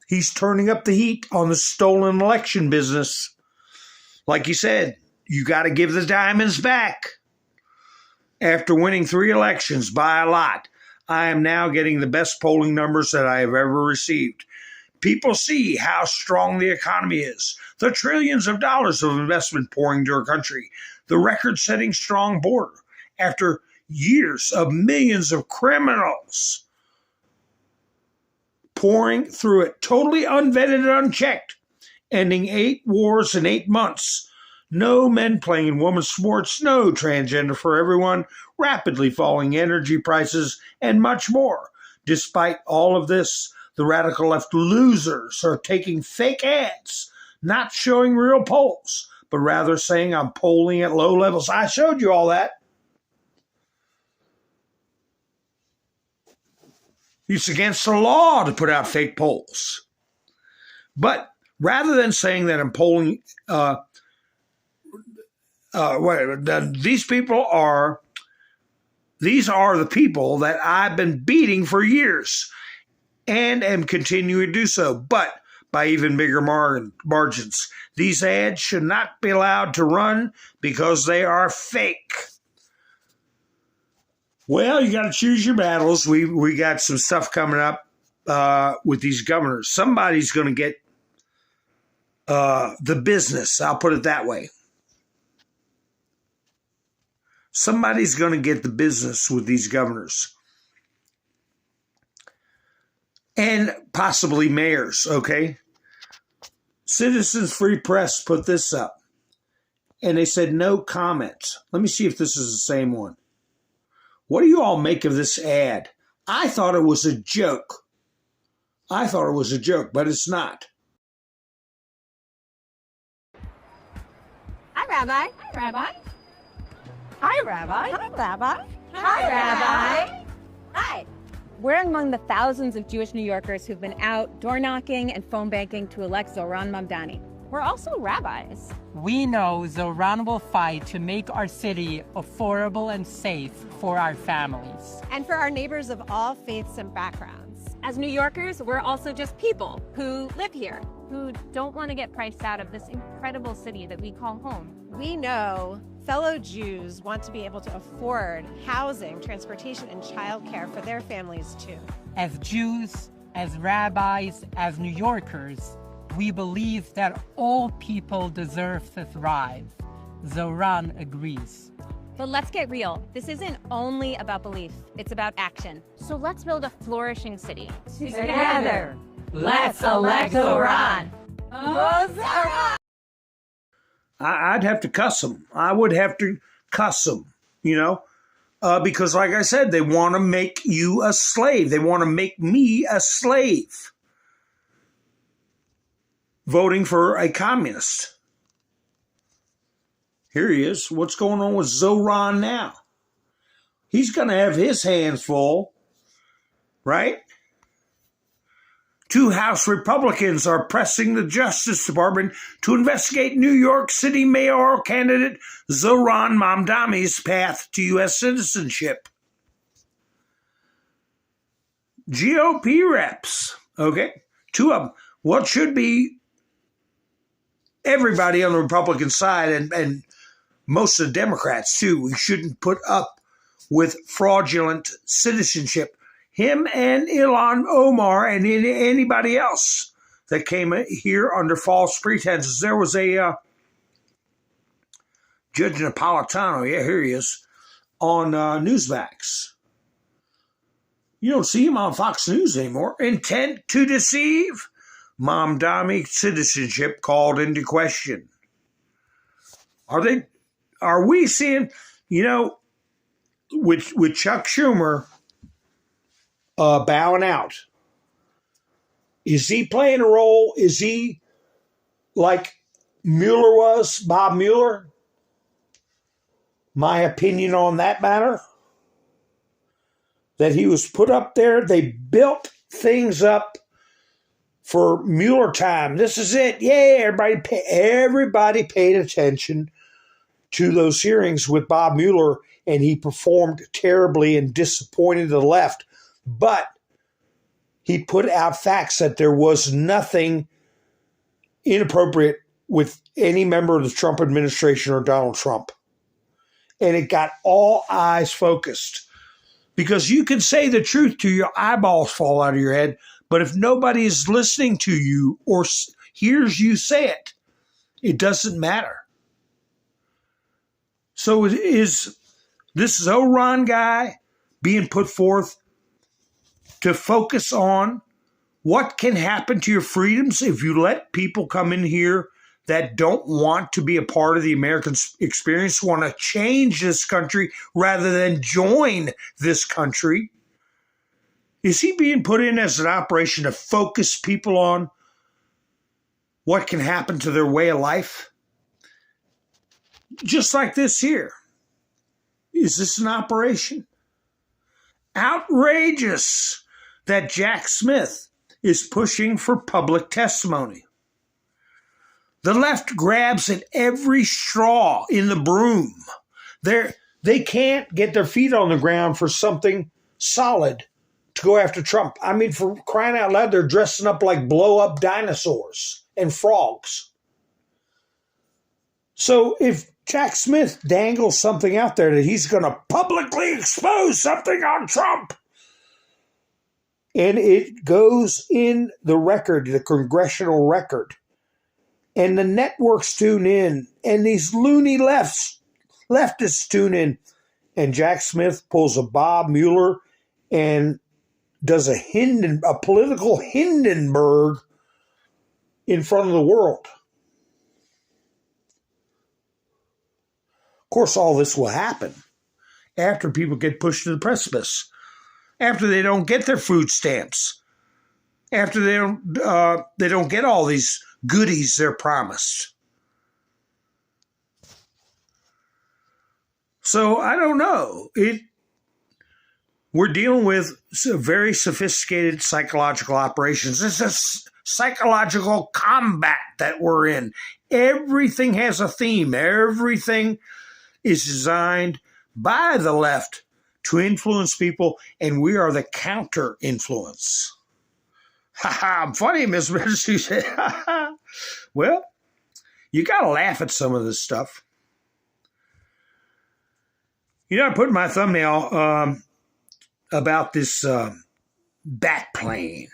He's turning up the heat on the stolen election business. Like he said, you got to give the diamonds back. After winning 3 elections by a lot, I am now getting the best polling numbers that I have ever received. People see how strong the economy is, the trillions of dollars of investment pouring into our country, the record-setting strong border. After years of millions of criminals pouring through it, totally unvetted and unchecked, ending 8 wars in 8 months. No men playing women's sports, no transgender for everyone, rapidly falling energy prices, and much more. Despite all of this, the radical left losers are taking fake ads, not showing real polls, but rather saying I'm polling at low levels. I showed you all that. It's against the law to put out fake polls. But rather than saying that I'm polling, these are the people that I've been beating for years and am continuing to do so, but by even bigger margins. These ads should not be allowed to run because they are fake. Well, you got to choose your battles. We got some stuff coming up with these governors. Somebody's going to get the business. I'll put it that way. Somebody's going to get the business with these governors. And possibly mayors, okay? Citizens Free Press put this up. And they said no comments. Let me see if this is the same one. What do you all make of this ad? I thought it was a joke. But it's not. Hi, Rabbi. Hi, Rabbi. Hi, Rabbi. Hi, Rabbi. Hi, Rabbi. Hi. We're among the thousands of Jewish New Yorkers who've been out door knocking and phone banking to elect Zohran Mamdani. We're also rabbis. We know Zohran will fight to make our city affordable and safe for our families. And for our neighbors of all faiths and backgrounds. As New Yorkers, we're also just people who live here, who don't want to get priced out of this incredible city that we call home. We know fellow Jews want to be able to afford housing, transportation, and childcare for their families too. As Jews, as rabbis, as New Yorkers, we believe that all people deserve to thrive. Zoran agrees. But let's get real. This isn't only about belief, it's about action. So let's build a flourishing city. Together, let's elect Zoran. I'd have to cuss them. I would have to cuss them, because like I said, they want to make you a slave. They want to make me a slave. Voting for a communist. Here he is. What's going on with Zoran now? He's going to have his hands full, right? 2 House Republicans are pressing the Justice Department to investigate New York City mayoral candidate Zoran Mamdani's path to U.S. citizenship. GOP reps, okay? 2 of them. What should be everybody on the Republican side and most of the Democrats, too. We shouldn't put up with fraudulent citizenship. Him and Ilhan Omar and anybody else that came here under false pretenses. There was a Judge Napolitano, yeah, here he is, on Newsmax. You don't see him on Fox News anymore. Intent to deceive. Mamdani citizenship called into question. Are we seeing, with Chuck Schumer bowing out, is he playing a role? Is he like Mueller was, Bob Mueller? My opinion on that matter, that he was put up there. They built things up for Mueller time. This is it. Yeah, everybody paid attention to those hearings with Bob Mueller, and he performed terribly and disappointed the left. But he put out facts that there was nothing inappropriate with any member of the Trump administration or Donald Trump. And it got all eyes focused. Because you can say the truth till your eyeballs fall out of your head, but if nobody is listening to you or hears you say it, it doesn't matter. So is this Zoran guy being put forth to focus on what can happen to your freedoms if you let people come in here that don't want to be a part of the American experience, want to change this country rather than join this country? Is he being put in as an operation to focus people on what can happen to their way of life? Just like this here. Is this an operation? Outrageous that Jack Smith is pushing for public testimony. The left grabs at every straw in the broom. They can't get their feet on the ground for something solid to go after Trump. I mean, for crying out loud, they're dressing up like blow-up dinosaurs and frogs. So if Jack Smith dangles something out there that he's going to publicly expose something on Trump, and it goes in the record, the congressional record, and the networks tune in, and these loony leftists tune in, and Jack Smith pulls a Bob Mueller and does a political Hindenburg in front of the world. Of course, all this will happen after people get pushed to the precipice, after they don't get their food stamps, after they don't get all these goodies they're promised. So I don't know. We're dealing with very sophisticated psychological operations. It's a psychological combat that we're in. Everything has a theme. Everything is designed by the left to influence people, and we are the counter-influence. I'm funny, Miss Ministry said. Well, you got to laugh at some of this stuff. I put in my thumbnail about this bat plane.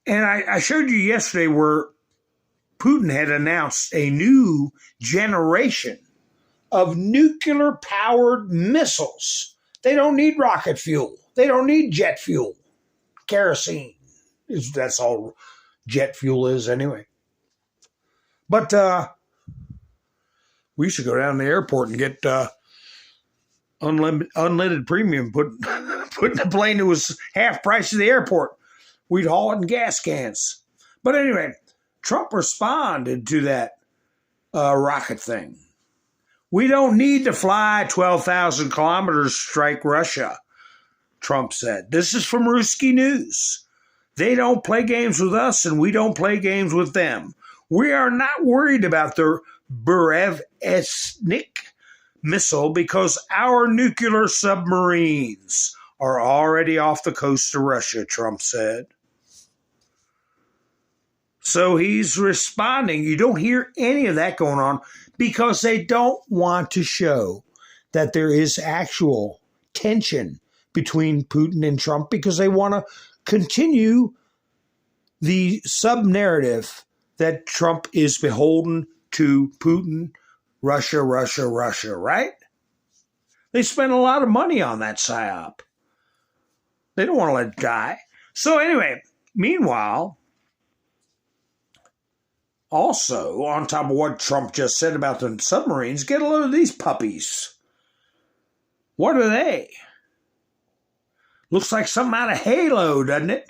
And I showed you yesterday where Putin had announced a new generation of nuclear-powered missiles. They don't need rocket fuel. They don't need jet fuel. Kerosene. That's all jet fuel is anyway. But we should go down to the airport and get unleaded premium put in a plane that was half price of the airport. We'd haul it in gas cans. But anyway, Trump responded to that rocket thing. We don't need to fly 12,000 kilometers to strike Russia, Trump said. This is from Ruski News. They don't play games with us, and we don't play games with them. We are not worried about their Burevestnik missile because our nuclear submarines are already off the coast of Russia, Trump said. So he's responding. You don't hear any of that going on because they don't want to show that there is actual tension between Putin and Trump because they want to continue the sub-narrative that Trump is beholden to Putin, Russia, Russia, Russia, right? They spend a lot of money on that psyop. They don't want to let it die. So anyway, meanwhile, also, on top of what Trump just said about the submarines, get a load of these puppies. What are they? Looks like something out of Halo, doesn't it?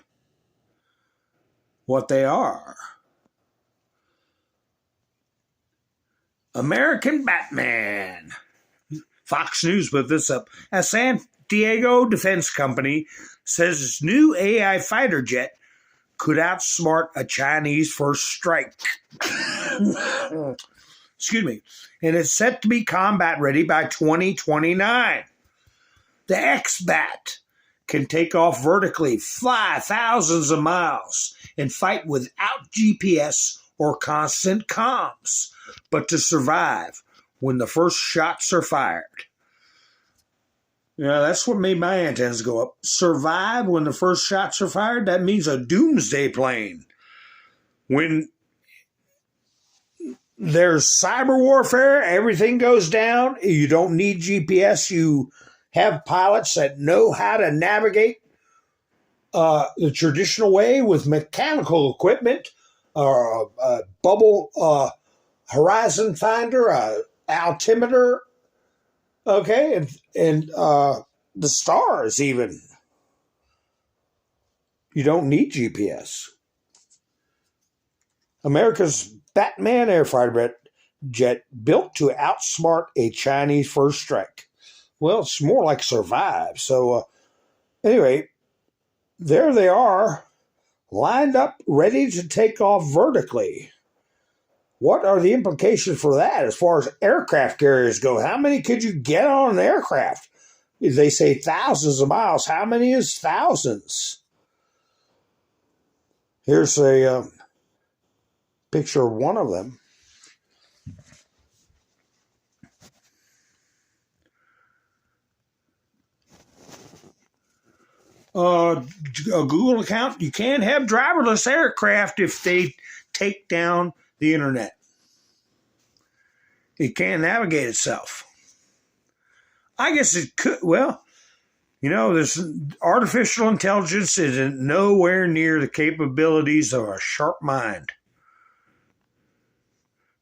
What they are. American Batman. Fox News put this up. A San Diego defense company says its new AI fighter jet could outsmart a Chinese first strike. Excuse me. And it's set to be combat ready by 2029. The X-Bat can take off vertically, fly thousands of miles, and fight without GPS or constant comms, but to survive when the first shots are fired. Yeah, that's what made my antennas go up. Survive when the first shots are fired? That means a doomsday plane. When there's cyber warfare, everything goes down. You don't need GPS. You have pilots that know how to navigate the traditional way with mechanical equipment, a bubble horizon finder, a altimeter, okay, and the stars even. You don't need GPS. America's Batman air fighter jet built to outsmart a Chinese first strike. Well, it's more like survive. So anyway, there they are, lined up, ready to take off vertically. What are the implications for that as far as aircraft carriers go? How many could you get on an aircraft? They say thousands of miles. How many is thousands? Here's a picture of one of them. A Google account. You can't have driverless aircraft if they take down the internet. It can't navigate itself. I guess it could. Well, there's artificial intelligence isn't nowhere near the capabilities of a sharp mind.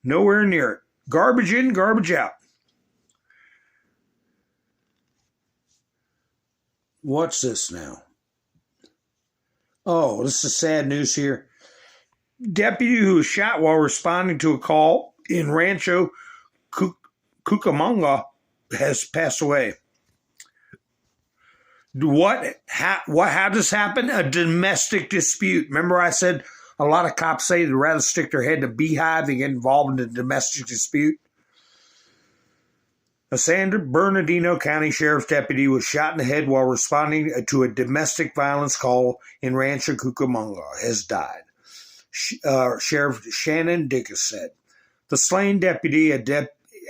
Nowhere near it. Garbage in, garbage out. What's this now? Oh, this is sad news here. Deputy who was shot while responding to a call in Rancho Cucamonga has passed away. How does this happen? A domestic dispute. Remember I said a lot of cops say they'd rather stick their head in a beehive than get involved in a domestic dispute? A San Bernardino County Sheriff's deputy was shot in the head while responding to a domestic violence call in Rancho Cucamonga. Has died. Sheriff Shannon Dickus said. The slain deputy,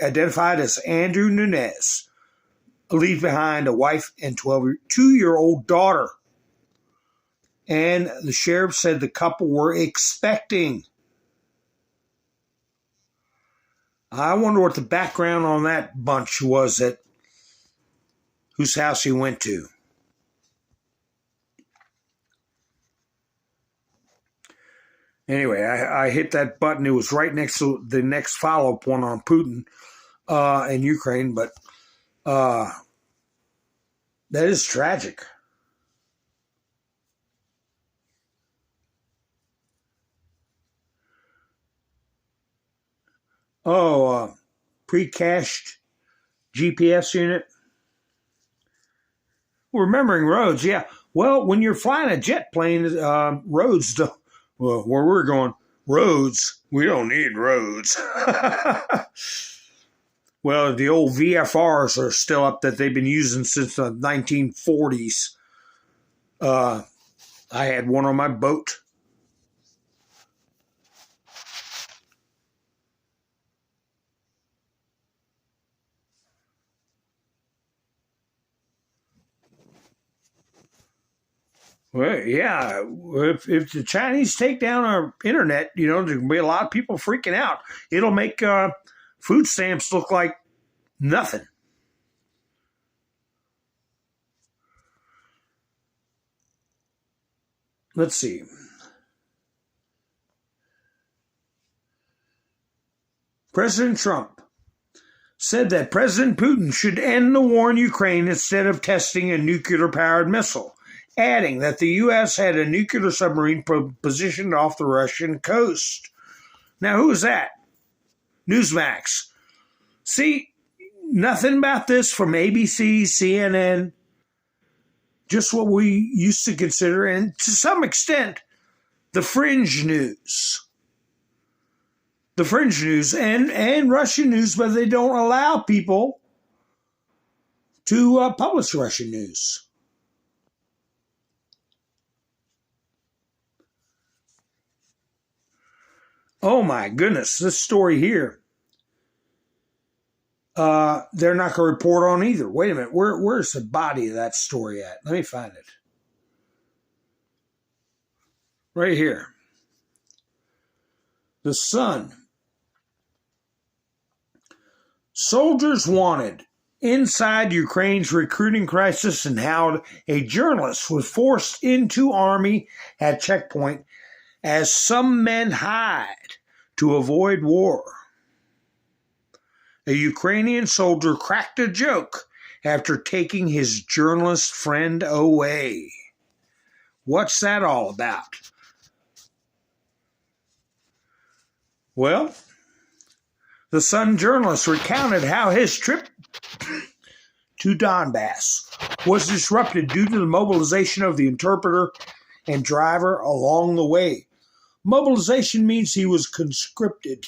identified as Andrew Nunez, leaves behind a wife and 2-year-old daughter. And the sheriff said the couple were expecting. I wonder what the background on that bunch was, at whose house he went to. Anyway, I hit that button. It was right next to the next follow-up one on Putin and Ukraine, but that is tragic. Pre-cached GPS unit. Remembering roads, yeah. Well, when you're flying a jet plane, roads don't. Well, where we're going, roads, we don't need roads. Well, the old VFRs are still up that they've been using since the 1940s. I had one on my boat. Well, yeah, if the Chinese take down our internet, there'll be a lot of people freaking out. It'll make food stamps look like nothing. Let's see. President Trump said that President Putin should end the war in Ukraine instead of testing a nuclear-powered missile, adding that the U.S. had a nuclear submarine positioned off the Russian coast. Now, who is that? Newsmax. See, nothing about this from ABC, CNN, just what we used to consider, and to some extent, the fringe news. The fringe news and Russian news, but they don't allow people to publish Russian news. Oh my goodness, this story here. They're not going to report on either. Wait a minute, where's the body of that story at? Let me find it. Right here. The Sun. Soldiers wanted inside Ukraine's recruiting crisis and how a journalist was forced into army at checkpoint as some men hide to avoid war. A Ukrainian soldier cracked a joke after taking his journalist friend away. What's that all about? Well, the Sun journalist recounted how his trip to Donbass was disrupted due to the mobilization of the interpreter and driver along the way. Mobilization means he was conscripted.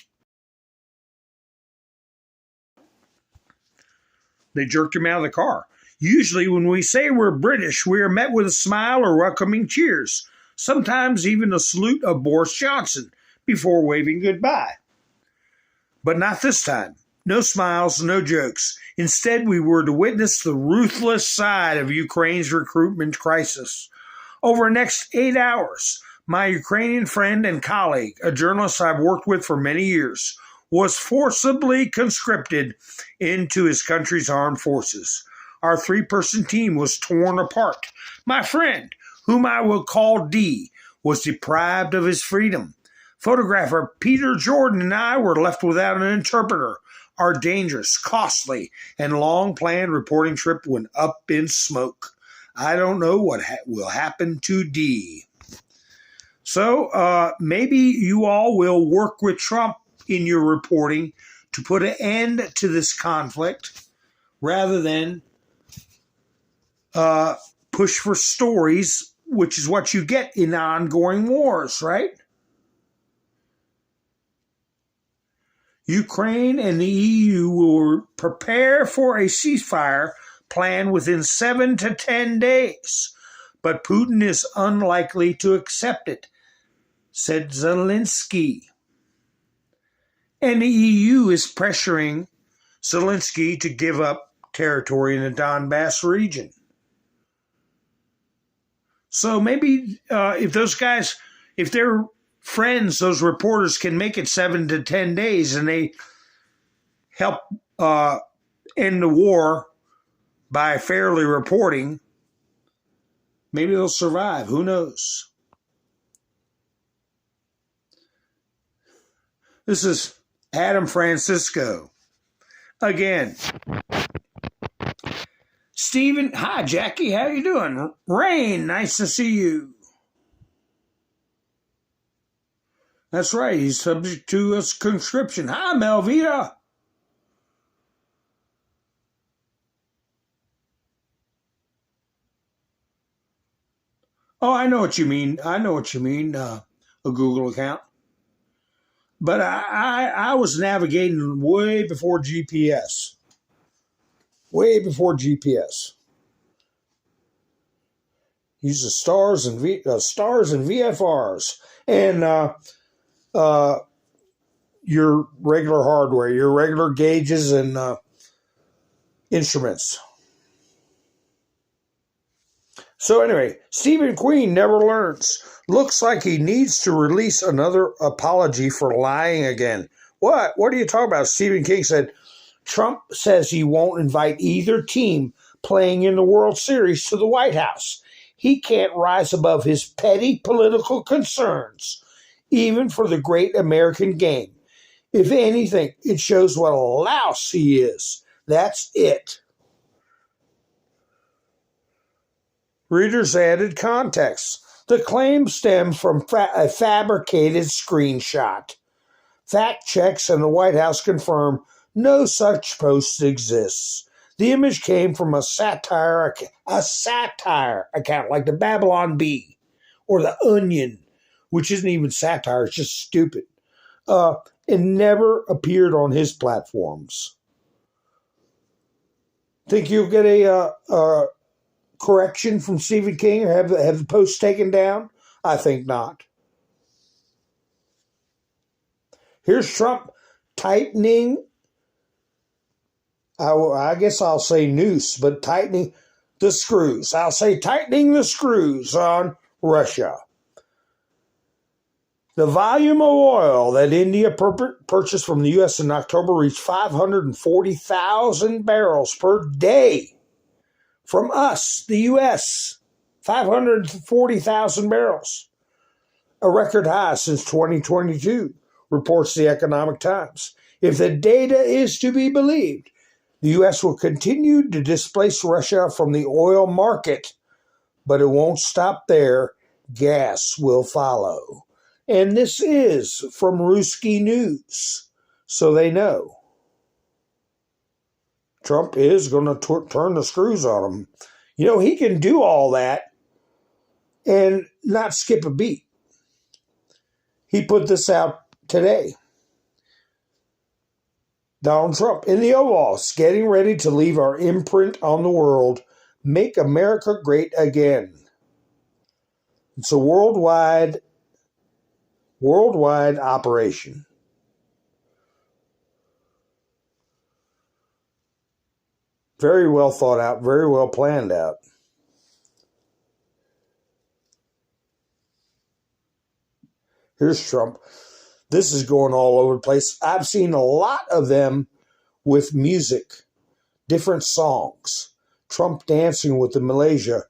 They jerked him out of the car. Usually when we say we're British, we are met with a smile or welcoming cheers, sometimes even a salute of Boris Johnson before waving goodbye. But not this time. No smiles, no jokes. Instead, we were to witness the ruthless side of Ukraine's recruitment crisis. Over the next 8 hours, my Ukrainian friend and colleague, a journalist I've worked with for many years, was forcibly conscripted into his country's armed forces. Our 3-person team was torn apart. My friend, whom I will call D, was deprived of his freedom. Photographer Peter Jordan and I were left without an interpreter. Our dangerous, costly, and long-planned reporting trip went up in smoke. I don't know what will happen to D. So maybe you all will work with Trump in your reporting to put an end to this conflict rather than push for stories, which is what you get in ongoing wars, right? Ukraine and the EU will prepare for a ceasefire plan within 7 to 10 days, but Putin is unlikely to accept it, said Zelensky. And the EU is pressuring Zelensky to give up territory in the Donbass region. So maybe if those guys, if their friends, those reporters, can make it 7 to 10 days and they help end the war by fairly reporting, maybe they'll survive. Who knows? This is Adam Francisco. Again, Stephen, hi Jackie, how you doing? Rain, nice to see you. That's right, he's subject to a conscription. Hi Melvita. Oh, I know what you mean. I know what you mean, a Google account. But I was navigating way before GPS. Way before GPS. Use the stars and VFRs and your regular hardware, your regular gauges and instruments. So anyway, Stephen Queen never learns. Looks like he needs to release another apology for lying again. What? What are you talking about? Stephen King said, Trump says he won't invite either team playing in the World Series to the White House. He can't rise above his petty political concerns, even for the great American game. If anything, it shows what a louse he is. That's it. Readers added context. The claim stems from a fabricated screenshot. Fact checks and the White House confirm no such post exists. The image came from a satire account like the Babylon Bee or the Onion, which isn't even satire, it's just stupid. It never appeared on his platforms. Think you'll get a correction from Stephen King or have the post taken down? I think not. Here's Trump tightening, I guess I'll say noose, but tightening the screws. I'll say tightening the screws on Russia. The volume of oil that India purchased from the U.S. in October reached 540,000 barrels per day. From us, the U.S., 540,000 barrels. A record high since 2022, reports the Economic Times. If the data is to be believed, the U.S. will continue to displace Russia from the oil market, but it won't stop there. Gas will follow. And this is from Ruski News, so they know. Trump is going to turn the screws on him. You know, he can do all that and not skip a beat. He put this out today. Donald Trump in the Oval Office, getting ready to leave our imprint on the world. Make America great again. It's a worldwide operation. Very well thought out, very well planned out. Here's Trump. This is going all over the place. I've seen a lot of them with music, different songs. Trump dancing with the Malaysia,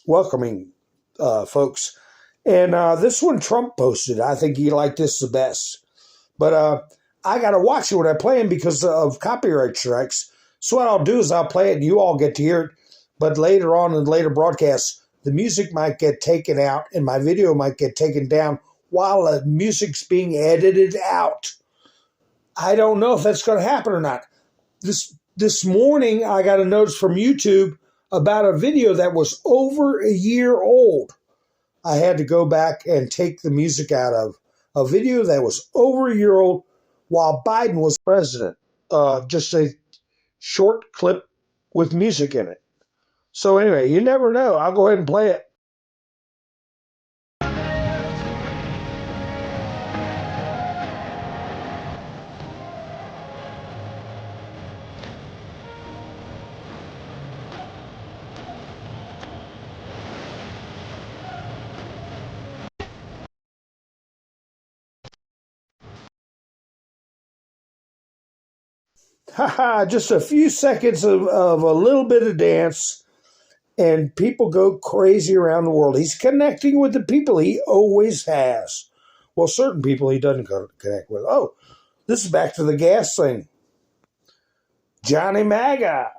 welcoming folks. And this one Trump posted. I think he liked this the best. But I got to watch it when I play them because of copyright strikes. So what I'll do is I'll play it and you all get to hear it. But later on in later broadcasts, the music might get taken out and my video might get taken down while the music's being edited out. I don't know if that's going to happen or not. This morning, I got a notice from YouTube about a video that was over a year old. I had to go back and take the music out of a video that was over a year old while Biden was president. Just a short clip with music in it. So anyway, you never know. I'll go ahead and play it. Haha, just a few seconds of a little bit of dance, and people go crazy around the world. He's connecting with the people he always has. Well, certain people he doesn't connect with. Oh, this is back to the gas thing. Johnny Maga.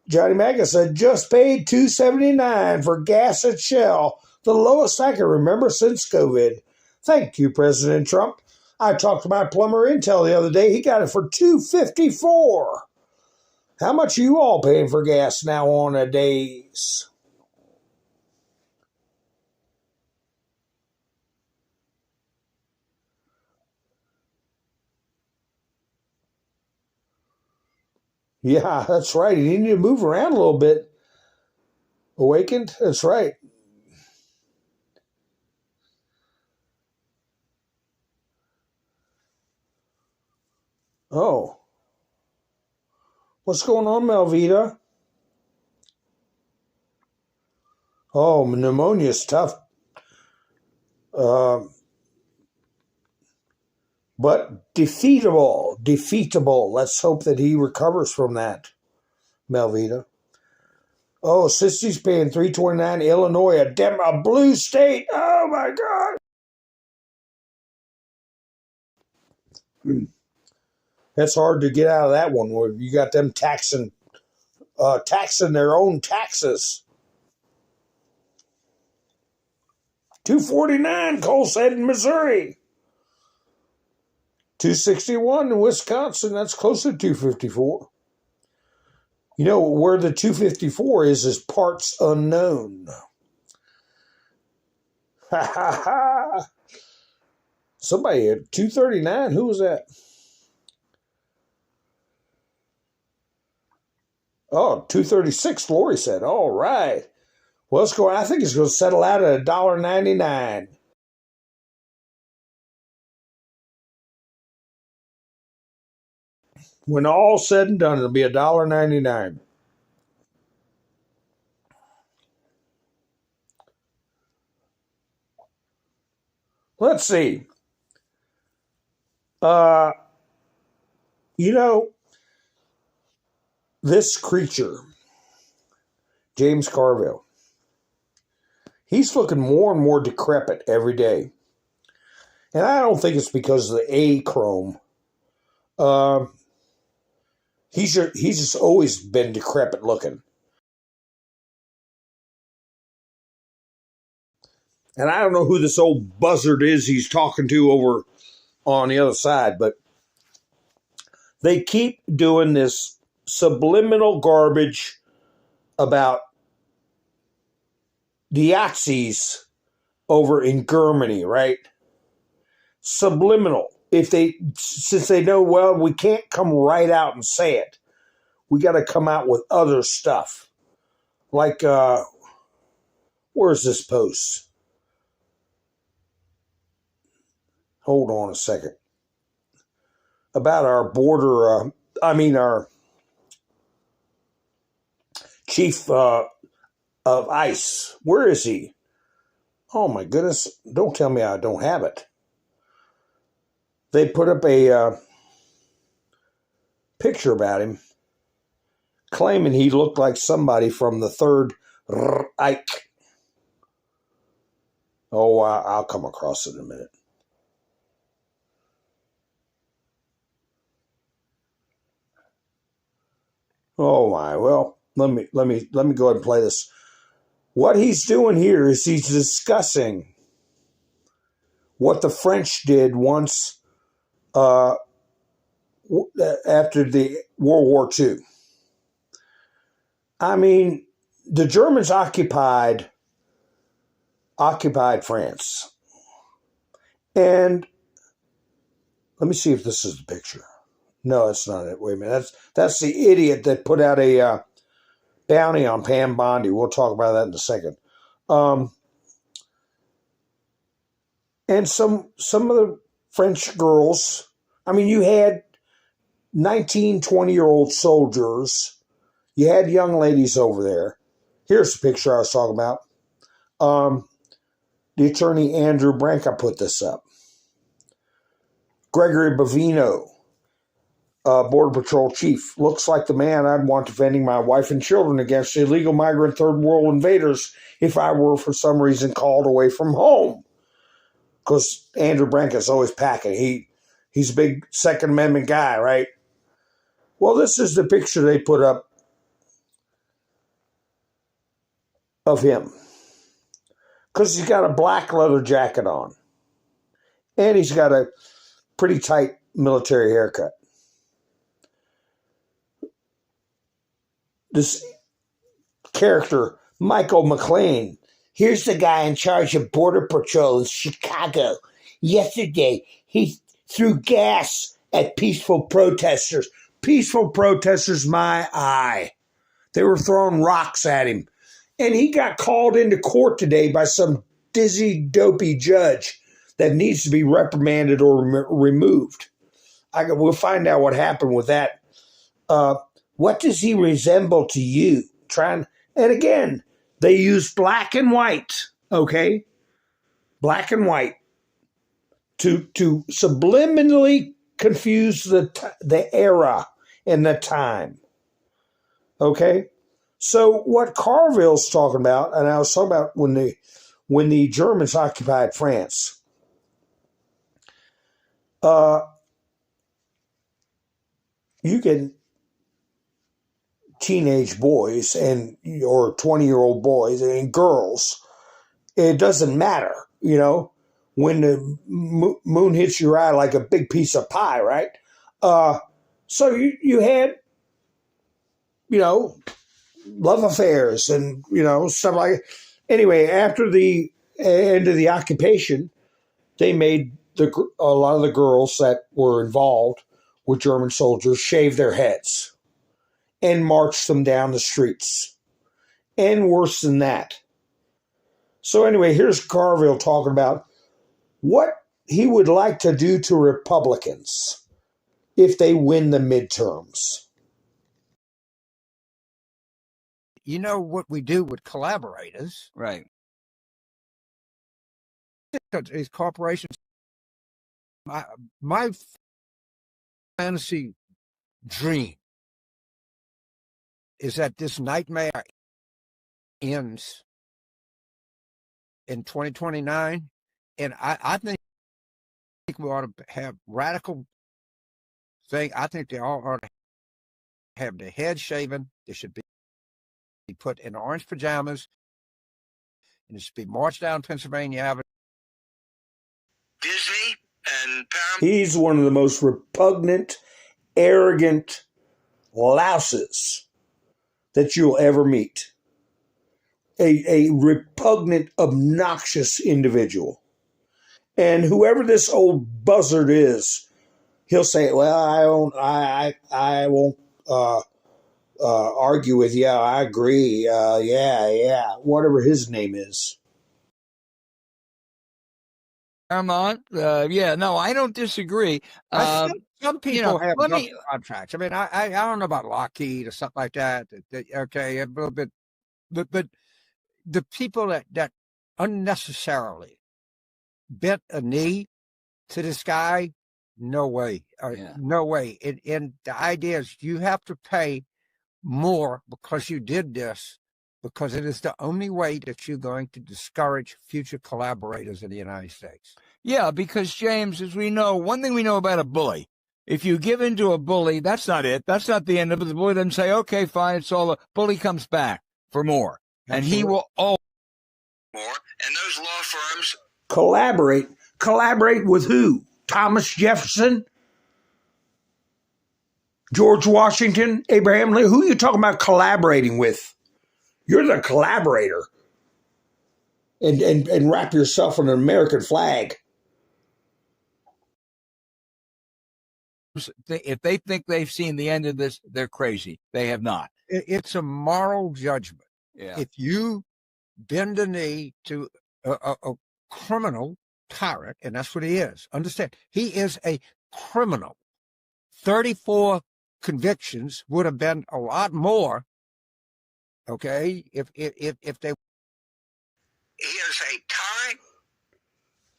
Johnny Maga said, just paid $2.79 for gas at Shell, the lowest I can remember since COVID. Thank you, President Trump. I talked to my plumber Intel the other day. He got it for $2.54. How much are you all paying for gas now on a days? Yeah, that's right. You need to move around a little bit. Awakened? That's right. Oh. What's going on, Melvita? Oh, pneumonia's tough. But defeatable. Defeatable. Let's hope that he recovers from that, Melvita. Oh, Sissy's paying $3.29. Illinois, a blue state. Oh, my God. That's hard to get out of that one where you got them taxing their own taxes. $2.49, Cole said, in Missouri. $2.61 in Wisconsin. That's close to $2.54. You know, where the $2.54 is parts unknown. Ha ha ha. Somebody at $2.39. Who was that? Oh, $2.36, Lori said. All right. Well, let's go. I think it's going to settle out at $1.99. When all's said and done, it'll be $1.99. Let's see. You know, this creature, James Carville, he's looking more and more decrepit every day. And I don't think it's because of the A-chrome. He's just always been decrepit looking. And I don't know who this old buzzard is he's talking to over on the other side, but they keep doing this subliminal garbage about the Nazis over in Germany, right? Subliminal. Since they know, well, we can't come right out and say it. We got to come out with other stuff. Like, where's this post? Hold on a second. About our border, our chief of ICE. Where is he? Oh my goodness. Don't tell me I don't have it. They put up a picture about him, claiming he looked like somebody from the Third Reich. Oh, I'll come across it in a minute. Oh my! Well, let me go ahead and play this. What he's doing here is he's discussing what the French did once after the World War II. I mean, the Germans occupied France, and Let me see if this is the picture. No, that's not it. Wait a minute. That's the idiot that put out a bounty on Pam Bondi. We'll talk about that in a second. And some of the French girls. I mean, you had 19, 20-year-old soldiers. You had young ladies over there. Here's the picture I was talking about. The attorney Andrew Branca put this up. Gregory Bovino, Border Patrol chief, looks like the man I'd want defending my wife and children against illegal migrant third world invaders if I were for some reason called away from home. Because Andrew Branca's always packing. He's a big Second Amendment guy, right? Well, this is the picture they put up of him. Because he's got a black leather jacket on. And he's got a pretty tight military haircut. This character, Michael McLean, here's the guy in charge of Border Patrol in Chicago. Yesterday, he threw gas at peaceful protesters. Peaceful protesters, my eye. They were throwing rocks at him. And he got called into court today by some dizzy, dopey judge that needs to be reprimanded or removed. We'll find out what happened with that. What does he resemble to you? And again, they use black and white, okay? Black and white to subliminally confuse the era and the time, okay? So what Carville's talking about, and I was talking about when the Germans occupied France, you can teenage boys or 20-year-old boys and girls, it doesn't matter, when the moon hits your eye like a big piece of pie, right? So you had, love affairs and, stuff like that. Anyway, after the end of the occupation, they made a lot of the girls that were involved with German soldiers shave their heads and march them down the streets. And worse than that. So anyway, here's Carville talking about what he would like to do to Republicans if they win the midterms. You know what we do with collaborators. Right. These corporations, my fantasy dream is that this nightmare ends in 2029. And I think we ought to have radical thing. I think they all ought to have their heads shaven. They should be put in orange pajamas. And it should be marched down Pennsylvania Avenue. Disney and Paramount. He's one of the most repugnant, arrogant louses that you'll ever meet. A repugnant, obnoxious individual. And whoever this old buzzard is, he'll say, well, I won't argue with you. I agree. Yeah. Whatever his name is. Paramount. I don't disagree. Some people have contracts. I mean, I don't know about Lockheed or something like that. Okay, a little bit, but the people that unnecessarily bent a knee to this guy, no way, no way. And the idea is you have to pay more because you did this, because it is the only way that you're going to discourage future collaborators in the United States. Yeah, because, James, as we know, one thing we know about a bully, if you give in to a bully, that's not it. That's not the end of it. The bully doesn't say, okay, fine, it's all. The bully comes back for more. And he will always more. And those law firms collaborate. Collaborate with who? Thomas Jefferson? George Washington? Abraham Lincoln? Who are you talking about collaborating with? You're the collaborator. And wrap yourself in an American flag. if they think they've seen the end of this, they're crazy. They have not. It's a moral judgment. Yeah. If you bend a knee to a criminal tyrant, and that's what he is. Understand, he is a criminal. 34 convictions would have been a lot more, okay, if they... He is a tyrant.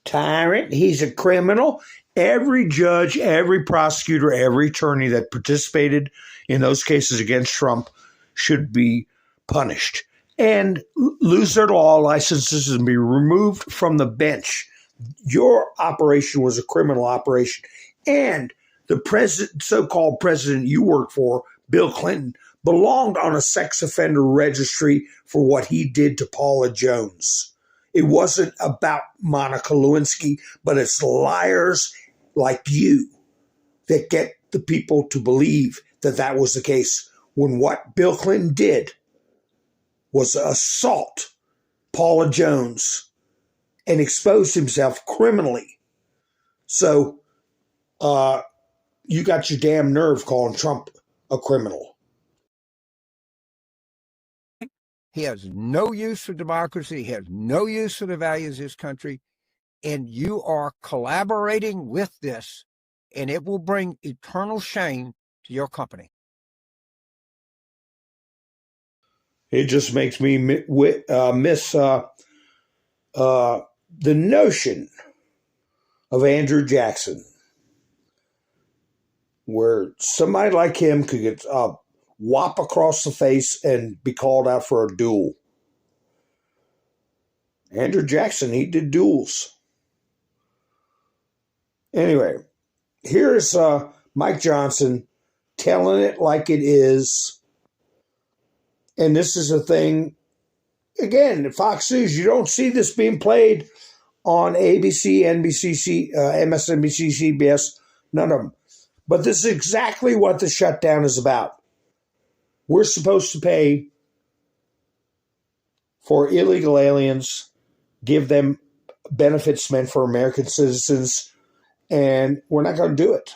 Tyrant. He's a criminal. Every judge, every prosecutor, every attorney that participated in those cases against Trump should be punished and lose their law licenses and be removed from the bench. Your operation was a criminal operation. And the president, so-called president you work for, Bill Clinton, belonged on a sex offender registry for what he did to Paula Jones. It wasn't about Monica Lewinsky, but it's liars like you that get the people to believe that that was the case, when what Bill Clinton did was assault Paula Jones and exposed himself criminally. So you got your damn nerve calling Trump a criminal. He has no use for democracy. He has no use for the values of this country. And you are collaborating with this, and it will bring eternal shame to your company. It just makes me miss the notion of Andrew Jackson, where somebody like him could get a whop across the face and be called out for a duel. Andrew Jackson, he did duels. Anyway, here's Mike Johnson telling it like it is. And this is a thing, again, Fox News, you don't see this being played on ABC, NBC, MSNBC, CBS, none of them. But this is exactly what the shutdown is about. We're supposed to pay for illegal aliens, give them benefits meant for American citizens, and we're not going to do it.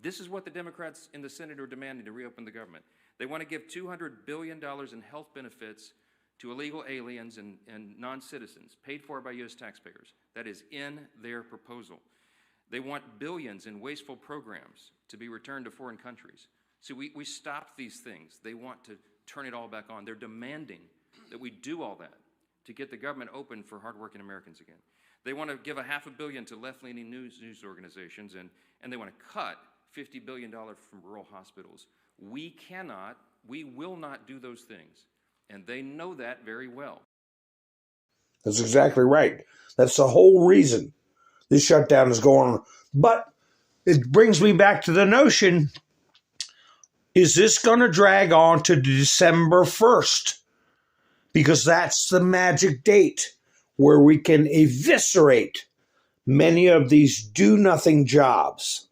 This is what the Democrats in the Senate are demanding to reopen the government. They want to give $200 billion in health benefits to illegal aliens and non-citizens, paid for by U.S. taxpayers. That is in their proposal. They want billions in wasteful programs to be returned to foreign countries. So we stopped these things. They want to turn it all back on. They're demanding that we do all that to get the government open for hardworking Americans again. They want to give $500 million to left-leaning news organizations, and they want to cut $50 billion from rural hospitals. We will not do those things, and they know that very well. That's exactly right. That's the whole reason this shutdown is going on. But it brings me back to the notion, is this going to drag on to December 1st? Because that's the magic date where we can eviscerate many of these do-nothing jobs,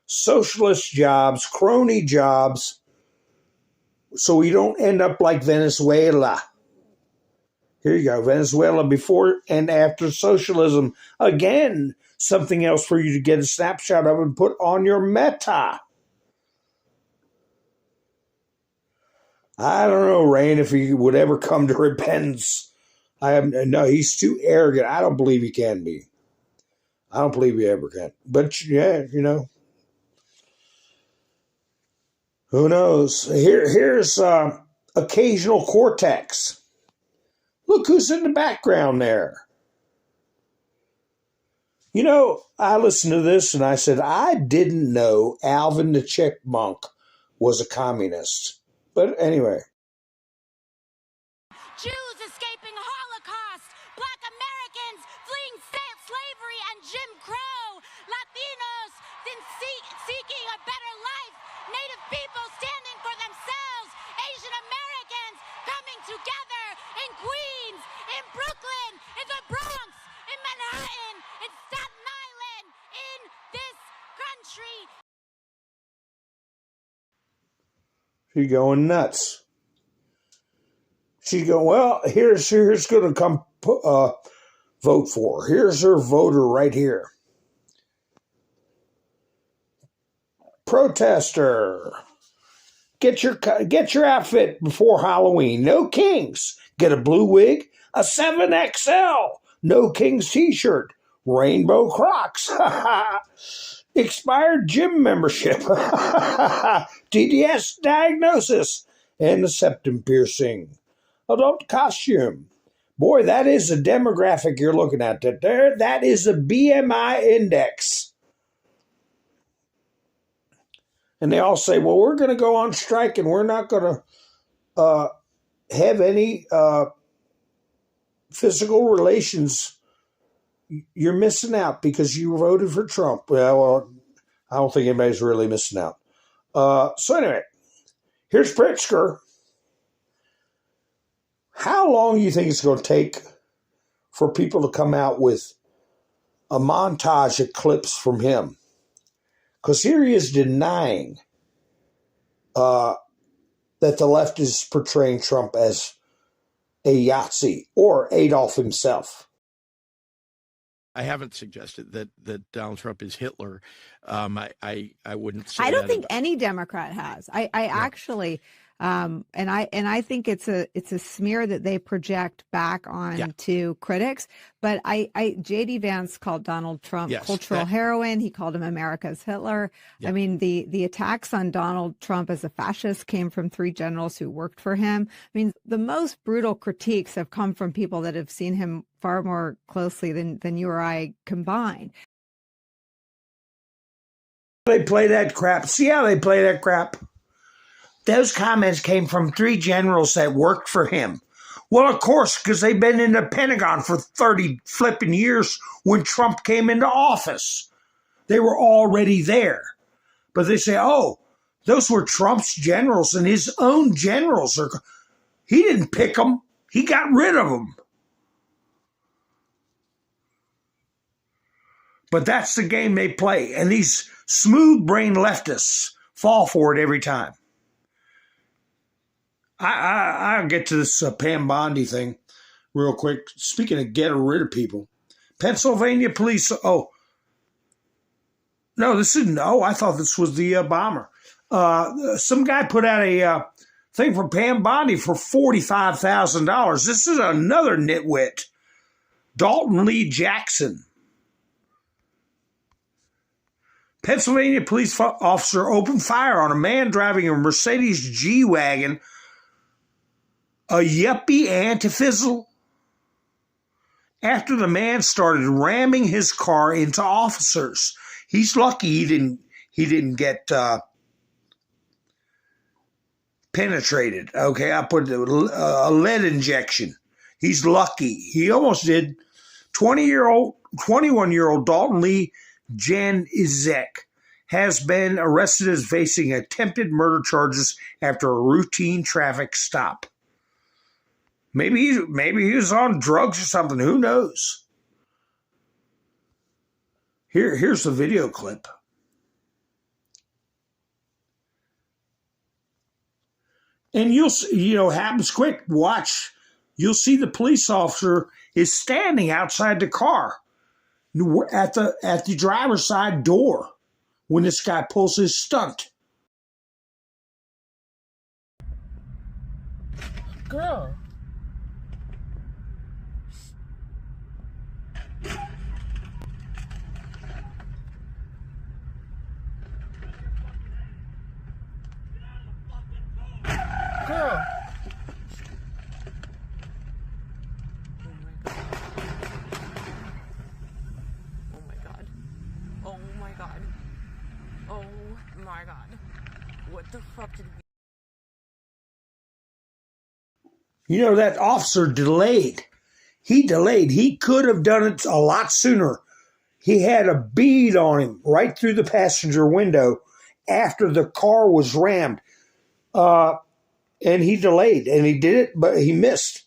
socialist jobs, crony jobs, so we don't end up like Venezuela. Here you go, Venezuela before and after socialism. Again, something else for you to get a snapshot of and put on your Meta. I don't know, Rain, if he would ever come to repentance. No, he's too arrogant. I don't believe he can be. I don't believe he ever can. But yeah, you know, who knows? Here's occasional Cortex. Look who's in the background there. You know, I listened to this and I said, I didn't know Alvin the Chipmunk was a communist. But anyway. Jews escaping Holocaust, Black Americans fleeing slavery and Jim Crow, Latinos seeking a better life, Native people standing for themselves, Asian Americans coming together in Queens, in Brooklyn, in the Bronx, in Manhattan, in Staten Island, in this country. She's going nuts. She's going, well, here's going to come vote for her. Here's her voter right here. protester. Get your outfit before Halloween. No kings. Get a blue wig, a 7XL. No kings t-shirt. Rainbow Crocs. Expired gym membership. DDS diagnosis. And a septum piercing. Adult costume. Boy, that is a demographic you're looking at. That is a BMI index. And they all say, well, we're going to go on strike and we're not going to have any physical relations. You're missing out because you voted for Trump. Well, I don't think anybody's really missing out. So anyway, here's Pritzker. How long do you think it's going to take for people to come out with a montage of clips from him? Because here he is denying that the left is portraying Trump as a Yahtzee or Adolf himself. I haven't suggested that Donald Trump is Hitler. I wouldn't say I don't that think about- any Democrat has. I actually and I think it's a smear that they project back on to critics. But J.D. Vance called Donald Trump cultural heroin. He called him America's Hitler. I mean, the attacks on Donald Trump as a fascist came from 3 generals who worked for him. I mean, the most brutal critiques have come from people that have seen him far more closely than you or I combined. They play that crap. See how they play that crap? Those comments came from 3 generals that worked for him. Well, of course, because they've been in the Pentagon for 30 flipping years when Trump came into office. They were already there. But they say, oh, those were Trump's generals, and his own generals are. He didn't pick them. He got rid of them. But that's the game they play. And these smooth-brained leftists fall for it every time. I'll get to this Pam Bondi thing real quick. Speaking of getting rid of people, Pennsylvania police. Oh, no, this isn't. Oh, I thought this was the bomber. Some guy put out a thing for Pam Bondi for $45,000. This is another nitwit, Dalton Lee Jackson. Pennsylvania police officer opened fire on a man driving a Mercedes G-Wagon, a yuppie antifizzle, after the man started ramming his car into officers. He's lucky he didn't get penetrated. Okay, I put a lead injection. He's lucky. He almost did. 21-year-old Dalton Lee Janizek has been arrested as facing attempted murder charges after a routine traffic stop. Maybe he was on drugs or something. Who knows? Here's the video clip. And happens quick. Watch. You'll see the police officer is standing outside the car at the driver's side door when this guy pulls his stunt. Girl. Girl. Oh my god. Oh my god. Oh my god. What the fuck did we... That officer delayed. He delayed. He could have done it a lot sooner. He had a bead on him right through the passenger window after the car was rammed. And he delayed, and he did it, but he missed.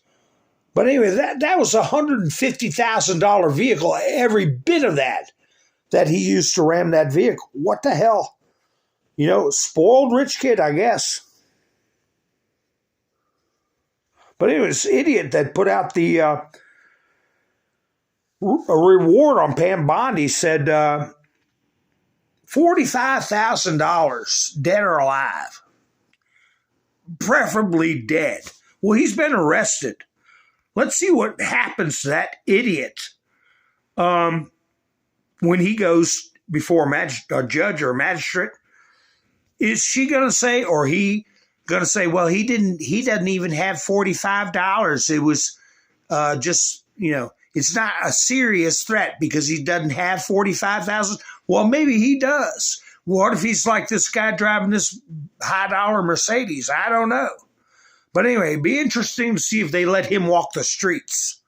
But anyway, that was a $150,000 vehicle, every bit of that he used to ram that vehicle. What the hell? Spoiled rich kid, I guess. But anyway, this idiot that put out the a reward on Pam Bondi said $45,000, dead or alive. Preferably dead. Well, he's been arrested. Let's see what happens to that idiot when he goes before a judge or a magistrate. Is she going to say, or he going to say, well, he doesn't even have $45. It was just, it's not a serious threat because he doesn't have $45,000. Well, maybe he does. What if he's like this guy driving this high dollar Mercedes? I don't know. But anyway, it'd be interesting to see if they let him walk the streets.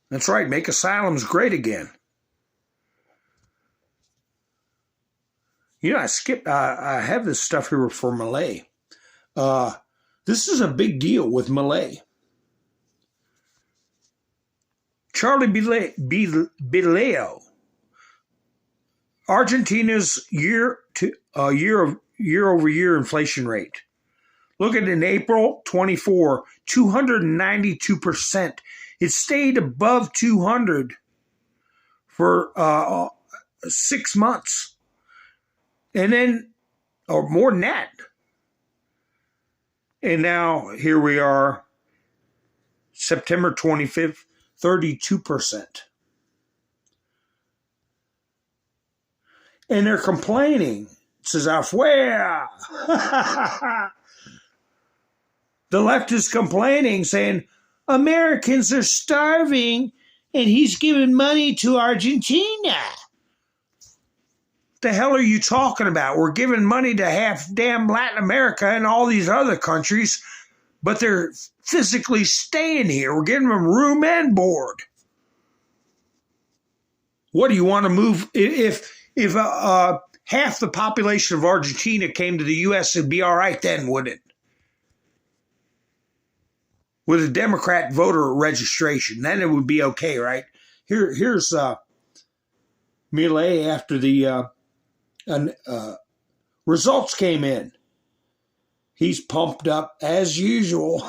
That's right. Make asylums great again. I have this stuff here for Malay. This is a big deal with Malay. Charlie Bileo, Argentina's year-over-year inflation rate. Look at in April 24, 292%. It stayed above 200 for 6 months. And then, or more than that. And now here we are, September 25th, 32%. And they're complaining. It says, afuera. The left is complaining, saying, Americans are starving and he's giving money to Argentina. The hell are you talking about? We're giving money to half damn Latin America and all these other countries, but they're physically staying here. We're giving them room and board. What do you want to move? If half the population of Argentina came to the U.S., it'd be all right then, wouldn't it? With a Democrat voter registration, then it would be okay, right? Here's Milei after the results came in. He's pumped up as usual.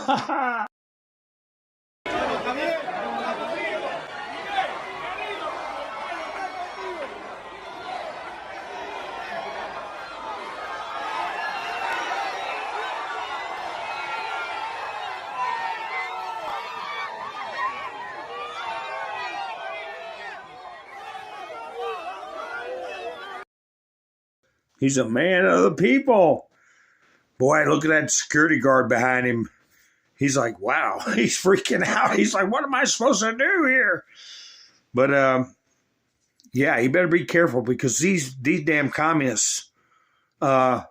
He's a man of the people. Boy, look at that security guard behind him. He's like, wow, he's freaking out. He's like, what am I supposed to do here? But, yeah, you better be careful because these damn communists, they're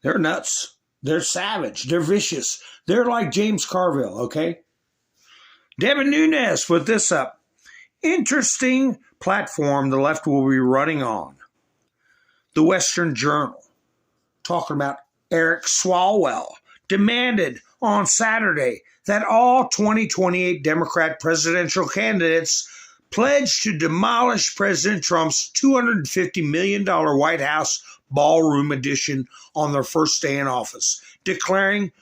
nuts. They're savage. They're vicious. They're like James Carville, okay? Devin Nunes put this up. Interesting platform the left will be running on. The Western Journal, talking about Eric Swalwell, demanded on Saturday that all 2028 Democrat presidential candidates pledge to demolish President Trump's $250 million White House ballroom addition on their first day in office, declaring,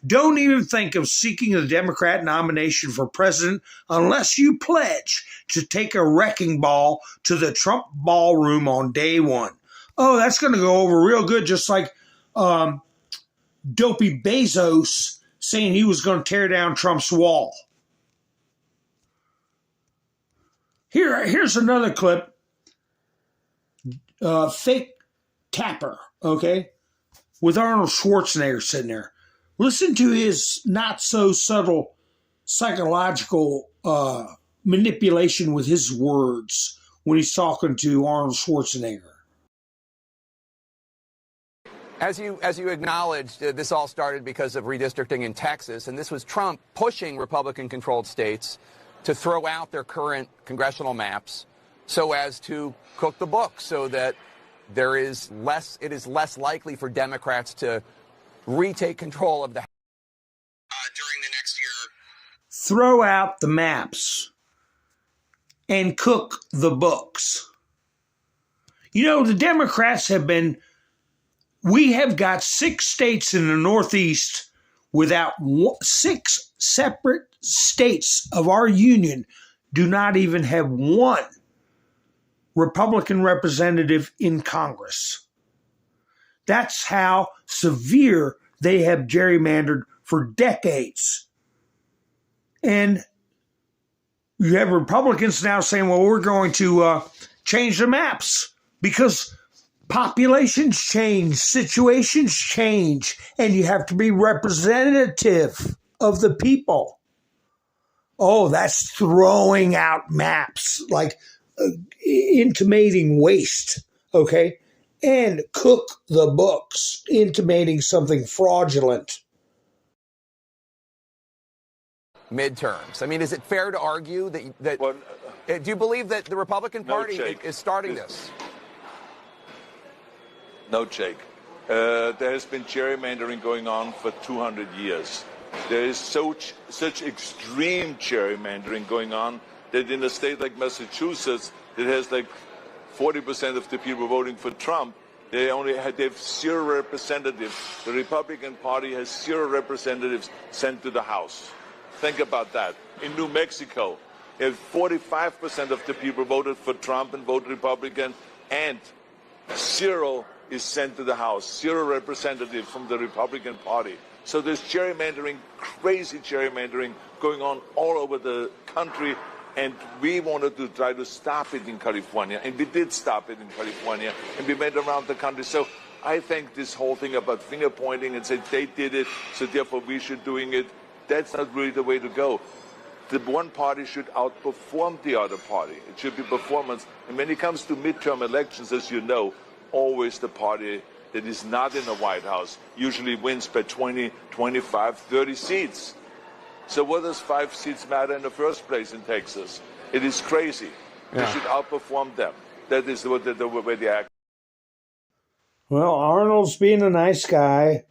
don't even think of seeking the Democrat nomination for president unless you pledge to take a wrecking ball to the Trump ballroom on day one. Oh, that's going to go over real good, just like dopey Bezos saying he was going to tear down Trump's wall. Here's another clip. Fake Tapper, okay, with Arnold Schwarzenegger sitting there. Listen to his not-so-subtle psychological manipulation with his words when he's talking to Arnold Schwarzenegger. As you acknowledged, this all started because of redistricting in Texas, and this was Trump pushing Republican-controlled states to throw out their current congressional maps so as to cook the books, so that it is less likely for Democrats to retake control of the House during the next year. Throw out the maps and cook the books. You know, the Democrats we have got 6 states in the Northeast without 6 separate states of our union do not even have one Republican representative in Congress. That's how severe they have gerrymandered for decades. And you have Republicans now saying, well, we're going to change the maps because populations change, situations change, and you have to be representative of the people. Oh, that's throwing out maps, like intimating waste, okay? And cook the books, intimating something fraudulent. Midterms. I mean, is it fair to argue that do you believe that the Republican Party is starting this? No, Jake. There has been gerrymandering going on for 200 years. There is such extreme gerrymandering going on that in a state like Massachusetts, it has like 40% of the people voting for Trump. They have 0 representatives. The Republican Party has 0 representatives sent to the House. Think about that. In New Mexico, if 45% of the people voted for Trump and voted Republican, and 0 is sent to the House, 0 representatives from the Republican Party. So there's gerrymandering, crazy gerrymandering going on all over the country, and we wanted to try to stop it in California, and we did stop it in California, and we went around the country. So I think this whole thing about finger pointing and saying they did it, so therefore we should doing it, that's not really the way to go. The one party should outperform the other party. It should be performance. And when it comes to midterm elections, as you know, always the party that is not in the White House usually wins by 20, 25, 30 seats. So what does 5 seats matter in the first place in Texas? It is crazy. Yeah. We should outperform them. That is the way they act. Well, Arnold's being a nice guy,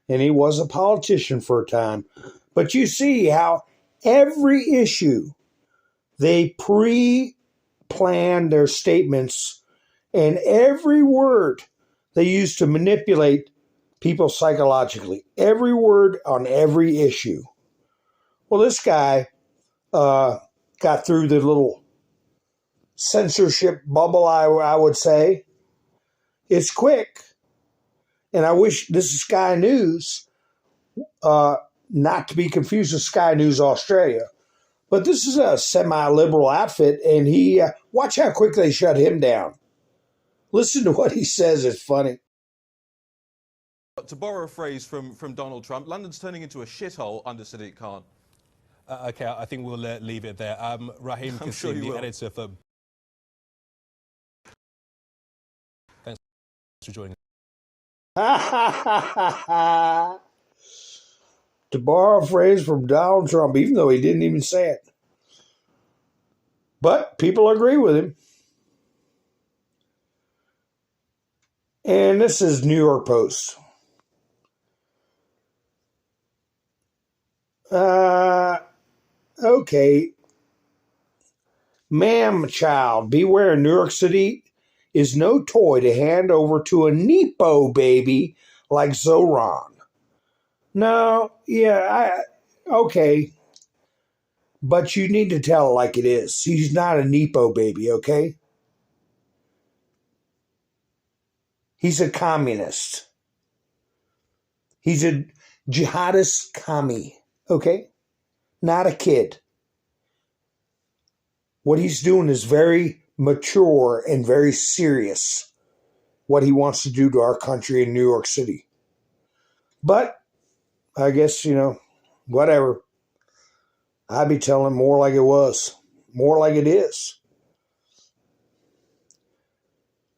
and he was a politician for a time. But you see how every issue, they pre-plan their statements, and every word they use to manipulate people psychologically. Every word on every issue. Well, this guy got through the little censorship bubble, I would say. It's quick. And I wish this is Sky News, not to be confused with Sky News Australia. But this is a semi-liberal outfit, and watch how quick they shut him down. Listen to what he says. It's funny. To borrow a phrase from Donald Trump, London's turning into a shithole under Sadiq Khan. Okay, I think we'll leave it there. Raheem I'm sure you the will. editor for... Thanks for joining us. To borrow a phrase from Donald Trump, even though he didn't even say it. But people agree with him. And this is New York Post. Okay. Ma'am, child, beware. New York City is no toy to hand over to a Nepo baby like Zoran. No, yeah, okay. But you need to tell it like it is. He's not a Nepo baby, okay? He's a communist. He's a jihadist commie, okay? Not a kid. What he's doing is very mature and very serious, what he wants to do to our country in New York City. But I guess, whatever. I'd be telling more like it was, more like it is.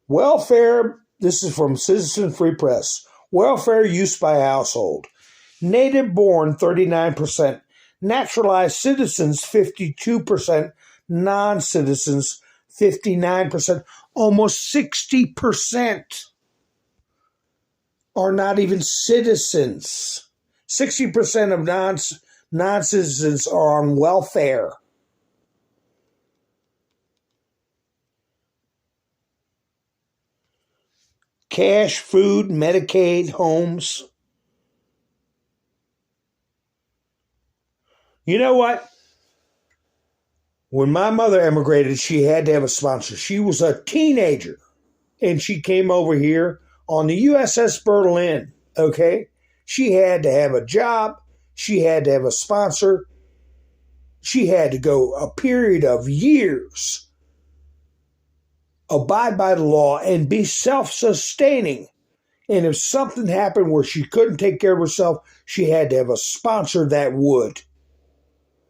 Welfare, this is from Citizen Free Press. Welfare use by household. Native born, 39%. Naturalized citizens, 52%. Non-citizens, 59%. Almost 60% are not even citizens. 60% of non-citizens are on welfare. Cash, food, Medicaid, homes. You know what? When my mother emigrated, she had to have a sponsor. She was a teenager, and she came over here on the USS Berlin, okay? She had to have a job. She had to have a sponsor. She had to go a period of years, abide by the law, and be self-sustaining. And if something happened where she couldn't take care of herself, she had to have a sponsor that would.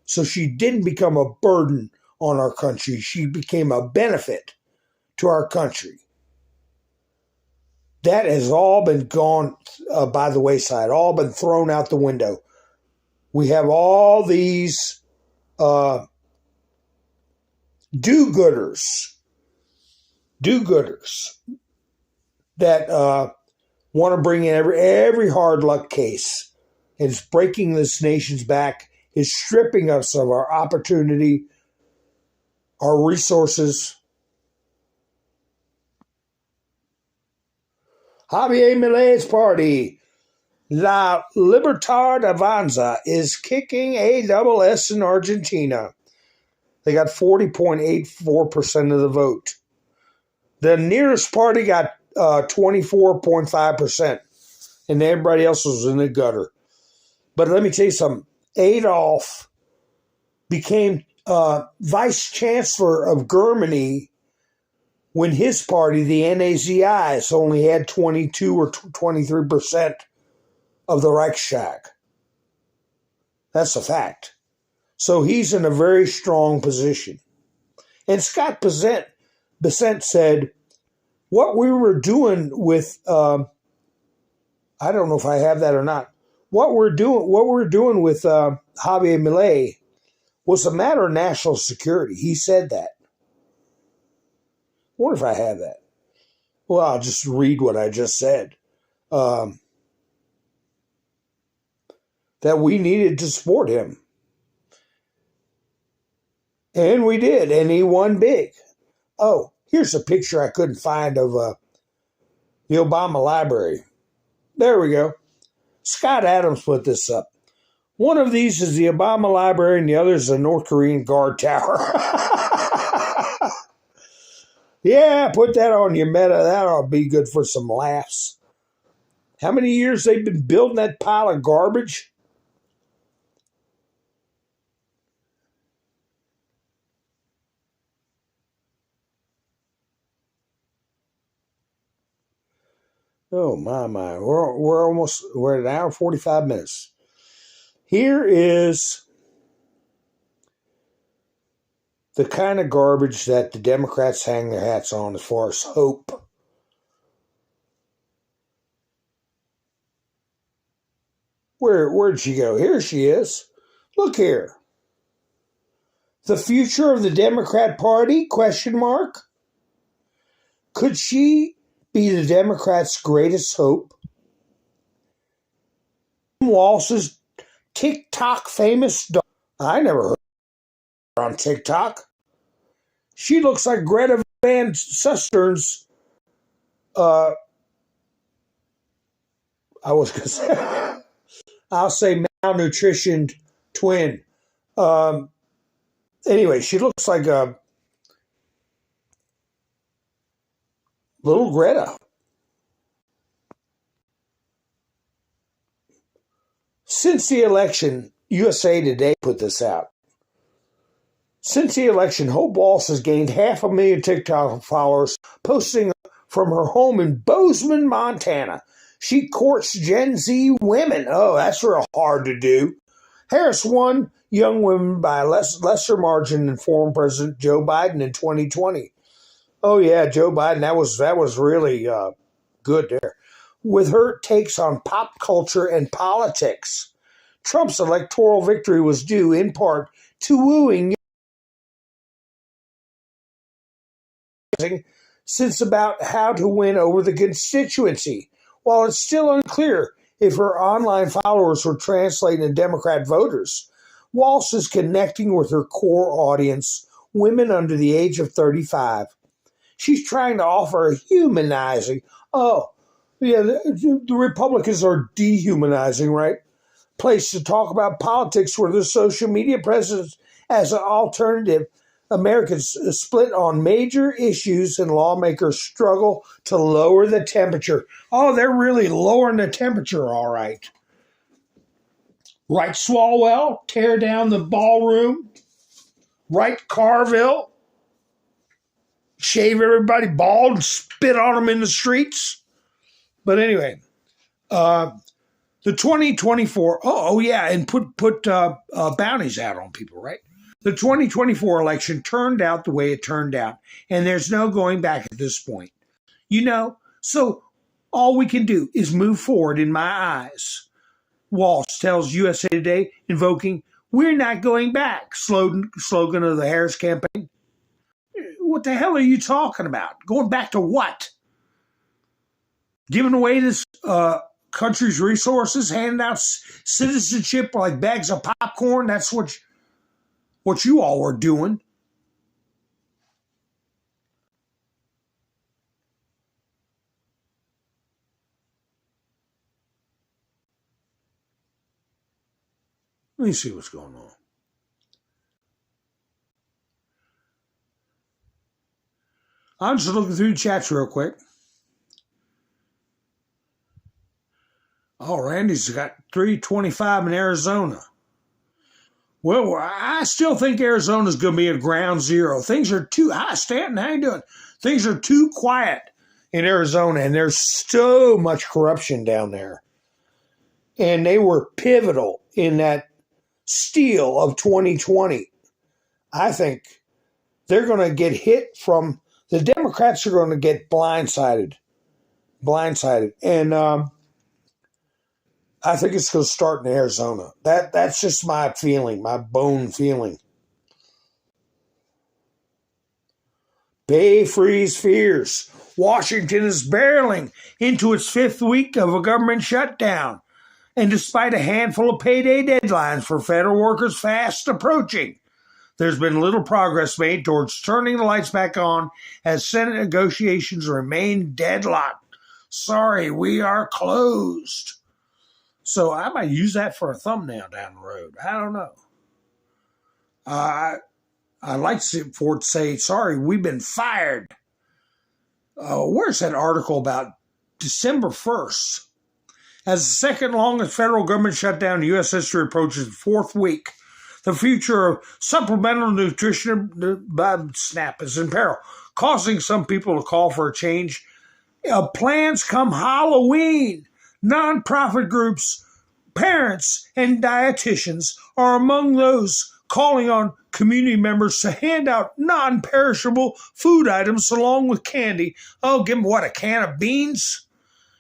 So she didn't become a burden on our country. She became a benefit to our country. That has all been gone by the wayside, all been thrown out the window. We have all these do-gooders that want to bring in every hard luck case. It's breaking this nation's back. It's stripping us of our opportunity, our resources. Javier Milei's party, La Libertad Avanza, is kicking ASS in Argentina. They got 40.84% of the vote. The nearest party got 24.5%, and everybody else was in the gutter. But let me tell you something. Adolf became vice chancellor of Germany when his party, the NAZIs, only had 22 or 23% of the Reichstag. That's a fact. So he's in a very strong position. And Scott Bessent said, what we were doing with, I don't know if I have that or not, what we're doing with Javier Milei was a matter of national security. He said that. I wonder if I have that. Well, I'll just read what I just said. That we needed to support him. And we did, and he won big. Oh, here's a picture I couldn't find of the Obama library. There we go. Scott Adams put this up. One of these is the Obama library, and the other is the North Korean guard tower. Yeah, put that on your meta. That ought to be good for some laughs. How many years they've been building that pile of garbage? Oh, my. We're at an hour and 45 minutes. Here is the kind of garbage that the Democrats hang their hats on as far as hope. Where'd she go? Here she is. Look here. The future of the Democrat Party? ? Could she be the Democrats' greatest hope? Walsh's TikTok famous dog. I never heard her on TikTok. She looks like Greta Van Sustern's I was going to say, I'll say malnutritioned twin. Anyway, she looks like a little Greta. Since the election, USA Today put this out. Since the election, Hope Walsh has gained 500,000 TikTok followers, posting from her home in Bozeman, Montana. She courts Gen Z women. Oh, that's real hard to do. Harris won young women by a lesser margin than former President Joe Biden in 2020. Oh, yeah, Joe Biden, that was really good there. With her takes on pop culture and politics. Trump's electoral victory was due in part to wooing since about how to win over the constituency. While it's still unclear if her online followers were translated into Democrat voters, Walsh is connecting with her core audience, women under the age of 35. She's trying to offer a humanizing, the Republicans are dehumanizing, right? Place to talk about politics where there's social media presence as an alternative Americans split on major issues and lawmakers struggle to lower the temperature. Oh, they're really lowering the temperature, all right. Right Swalwell, tear down the ballroom. Right Carville, shave everybody bald and spit on them in the streets. But anyway, the 2024, and put bounties out on people, right? The 2024 election turned out the way it turned out, and there's no going back at this point. So all we can do is move forward in my eyes. Walsh tells USA Today, invoking, "We're not going back," slogan of the Harris campaign. What the hell are you talking about? Going back to what? Giving away this country's resources, handing out citizenship like bags of popcorn? That's what you all were doing. Let me see what's going on. I'm just looking through the chats real quick. Oh, Randy's got 325 in Arizona. Well, I still think Arizona's going to be at ground zero. Things are too... Hi, Stanton. How you doing? Things are too quiet in Arizona, and there's so much corruption down there. And they were pivotal in that steal of 2020. I think they're going to get hit from... The Democrats are going to get blindsided. And I think it's going to start in Arizona. That's just my feeling, my bone feeling. Bay freeze fears. Washington is barreling into its 5th week of a government shutdown. And despite a handful of payday deadlines for federal workers fast approaching, there's been little progress made towards turning the lights back on as Senate negotiations remain deadlocked. Sorry, we are closed. So I might use that for a thumbnail down the road. I don't know. I'd like for it to say, sorry, we've been fired. Where's that article about December 1st? As the second longest federal government shutdown in U.S. history approaches the 4th week, the future of supplemental nutrition by SNAP is in peril, causing some people to call for a change. Plans come Halloween. Nonprofit groups, parents, and dietitians are among those calling on community members to hand out non-perishable food items along with candy. Oh, give them what, a can of beans?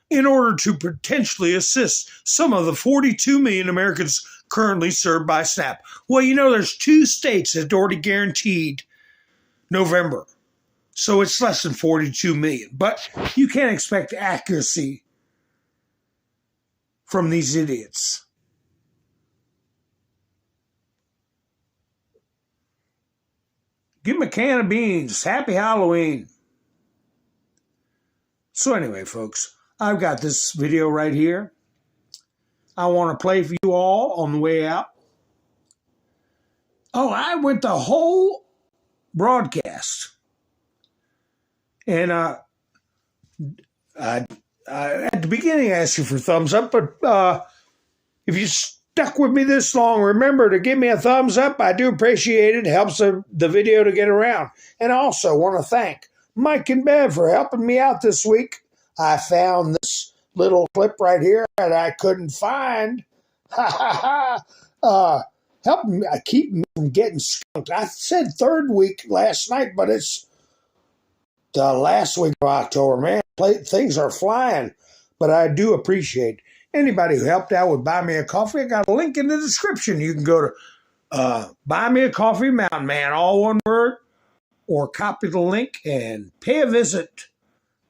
In order to potentially assist some of the 42 million Americans currently served by SNAP. Well, there's 2 states that already guaranteed November. So it's less than 42 million. But you can't expect accuracy from these idiots. Give them a can of beans. Happy Halloween. So anyway, folks, I've got this video right here. I want to play for you all on the way out. Oh, I went the whole broadcast. And at the beginning, I asked you for thumbs up, but if you stuck with me this long, remember to give me a thumbs up. I do appreciate it. It helps the video to get around. And I also want to thank Mike and Bev for helping me out this week. I found this little clip right here that I couldn't find. Help me keep me from getting skunked. I said 3rd week last night, but it's the last week of October. Man, things are flying. But I do appreciate anybody who helped out with Buy Me a Coffee. I got a link in the description. You can go to Buymeacoffeemountainman, all one word, or copy the link and pay a visit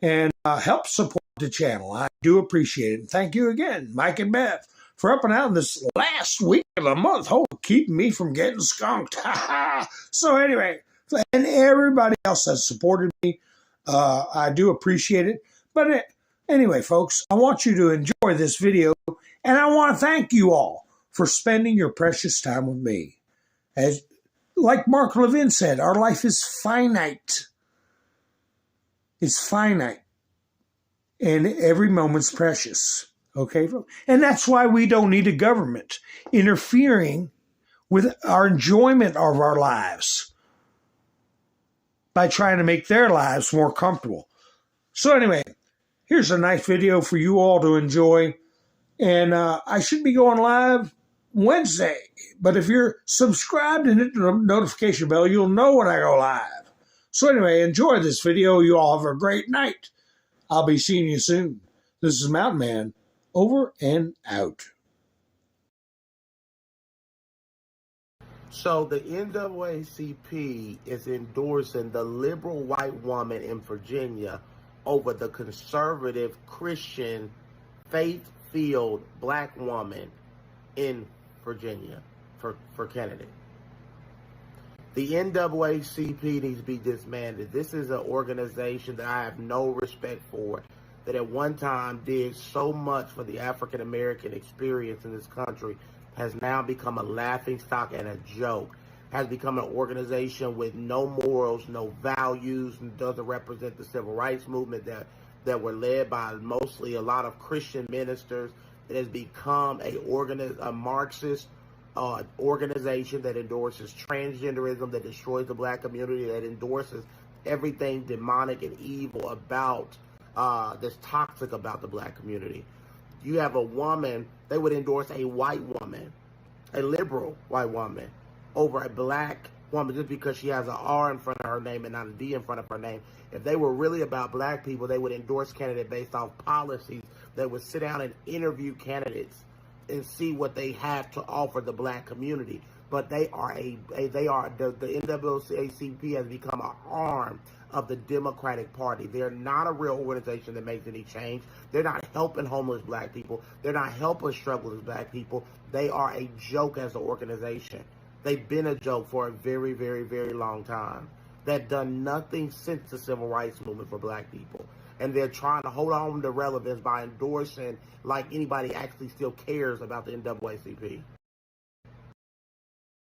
and help support the channel. I do appreciate it. And thank you again, Mike and Bev, for helping out in this last week of the month. Keeping me from getting skunked. So anyway, and everybody else that supported me, I do appreciate it. But anyway, folks, I want you to enjoy this video, and I want to thank you all for spending your precious time with me. like Mark Levin said, our life is finite. It's finite. And every moment's precious. Okay? And that's why we don't need a government interfering with our enjoyment of our lives by trying to make their lives more comfortable. So anyway, here's a nice video for you all to enjoy. And I should be going live Wednesday. But if you're subscribed and hit the notification bell, you'll know when I go live. So anyway, enjoy this video. You all have a great night. I'll be seeing you soon. This is Mountain Man, over and out. So the NAACP is endorsing the liberal white woman in Virginia over the conservative Christian faith-filled black woman in Virginia for candidate. The NAACP needs to be disbanded. This is an organization that I have no respect for, that at one time did so much for the African American experience in this country, has now become a laughingstock and a joke, has become an organization with no morals, no values, and doesn't represent the civil rights movement that were led by mostly a lot of Christian ministers. It has become a Marxist organization that endorses transgenderism, that destroys the black community, that endorses everything demonic and evil about that's toxic about the black community. You have a woman, they would endorse a white woman, a liberal white woman, over a black woman just because she has an R in front of her name and not a D in front of her name. If they were really about black people, they would endorse candidates based off policies. They would sit down and interview candidates and see what they have to offer the black community. But the NAACP has become an arm of the Democratic Party. They're not a real organization that makes any change. They're not helping homeless black people. They're not helping strugglers black people. They are a joke as an organization. They've been a joke for a very, very, very long time. They've done nothing since the civil rights movement for black people. And they're trying to hold on to relevance by endorsing like anybody actually still cares about the NAACP.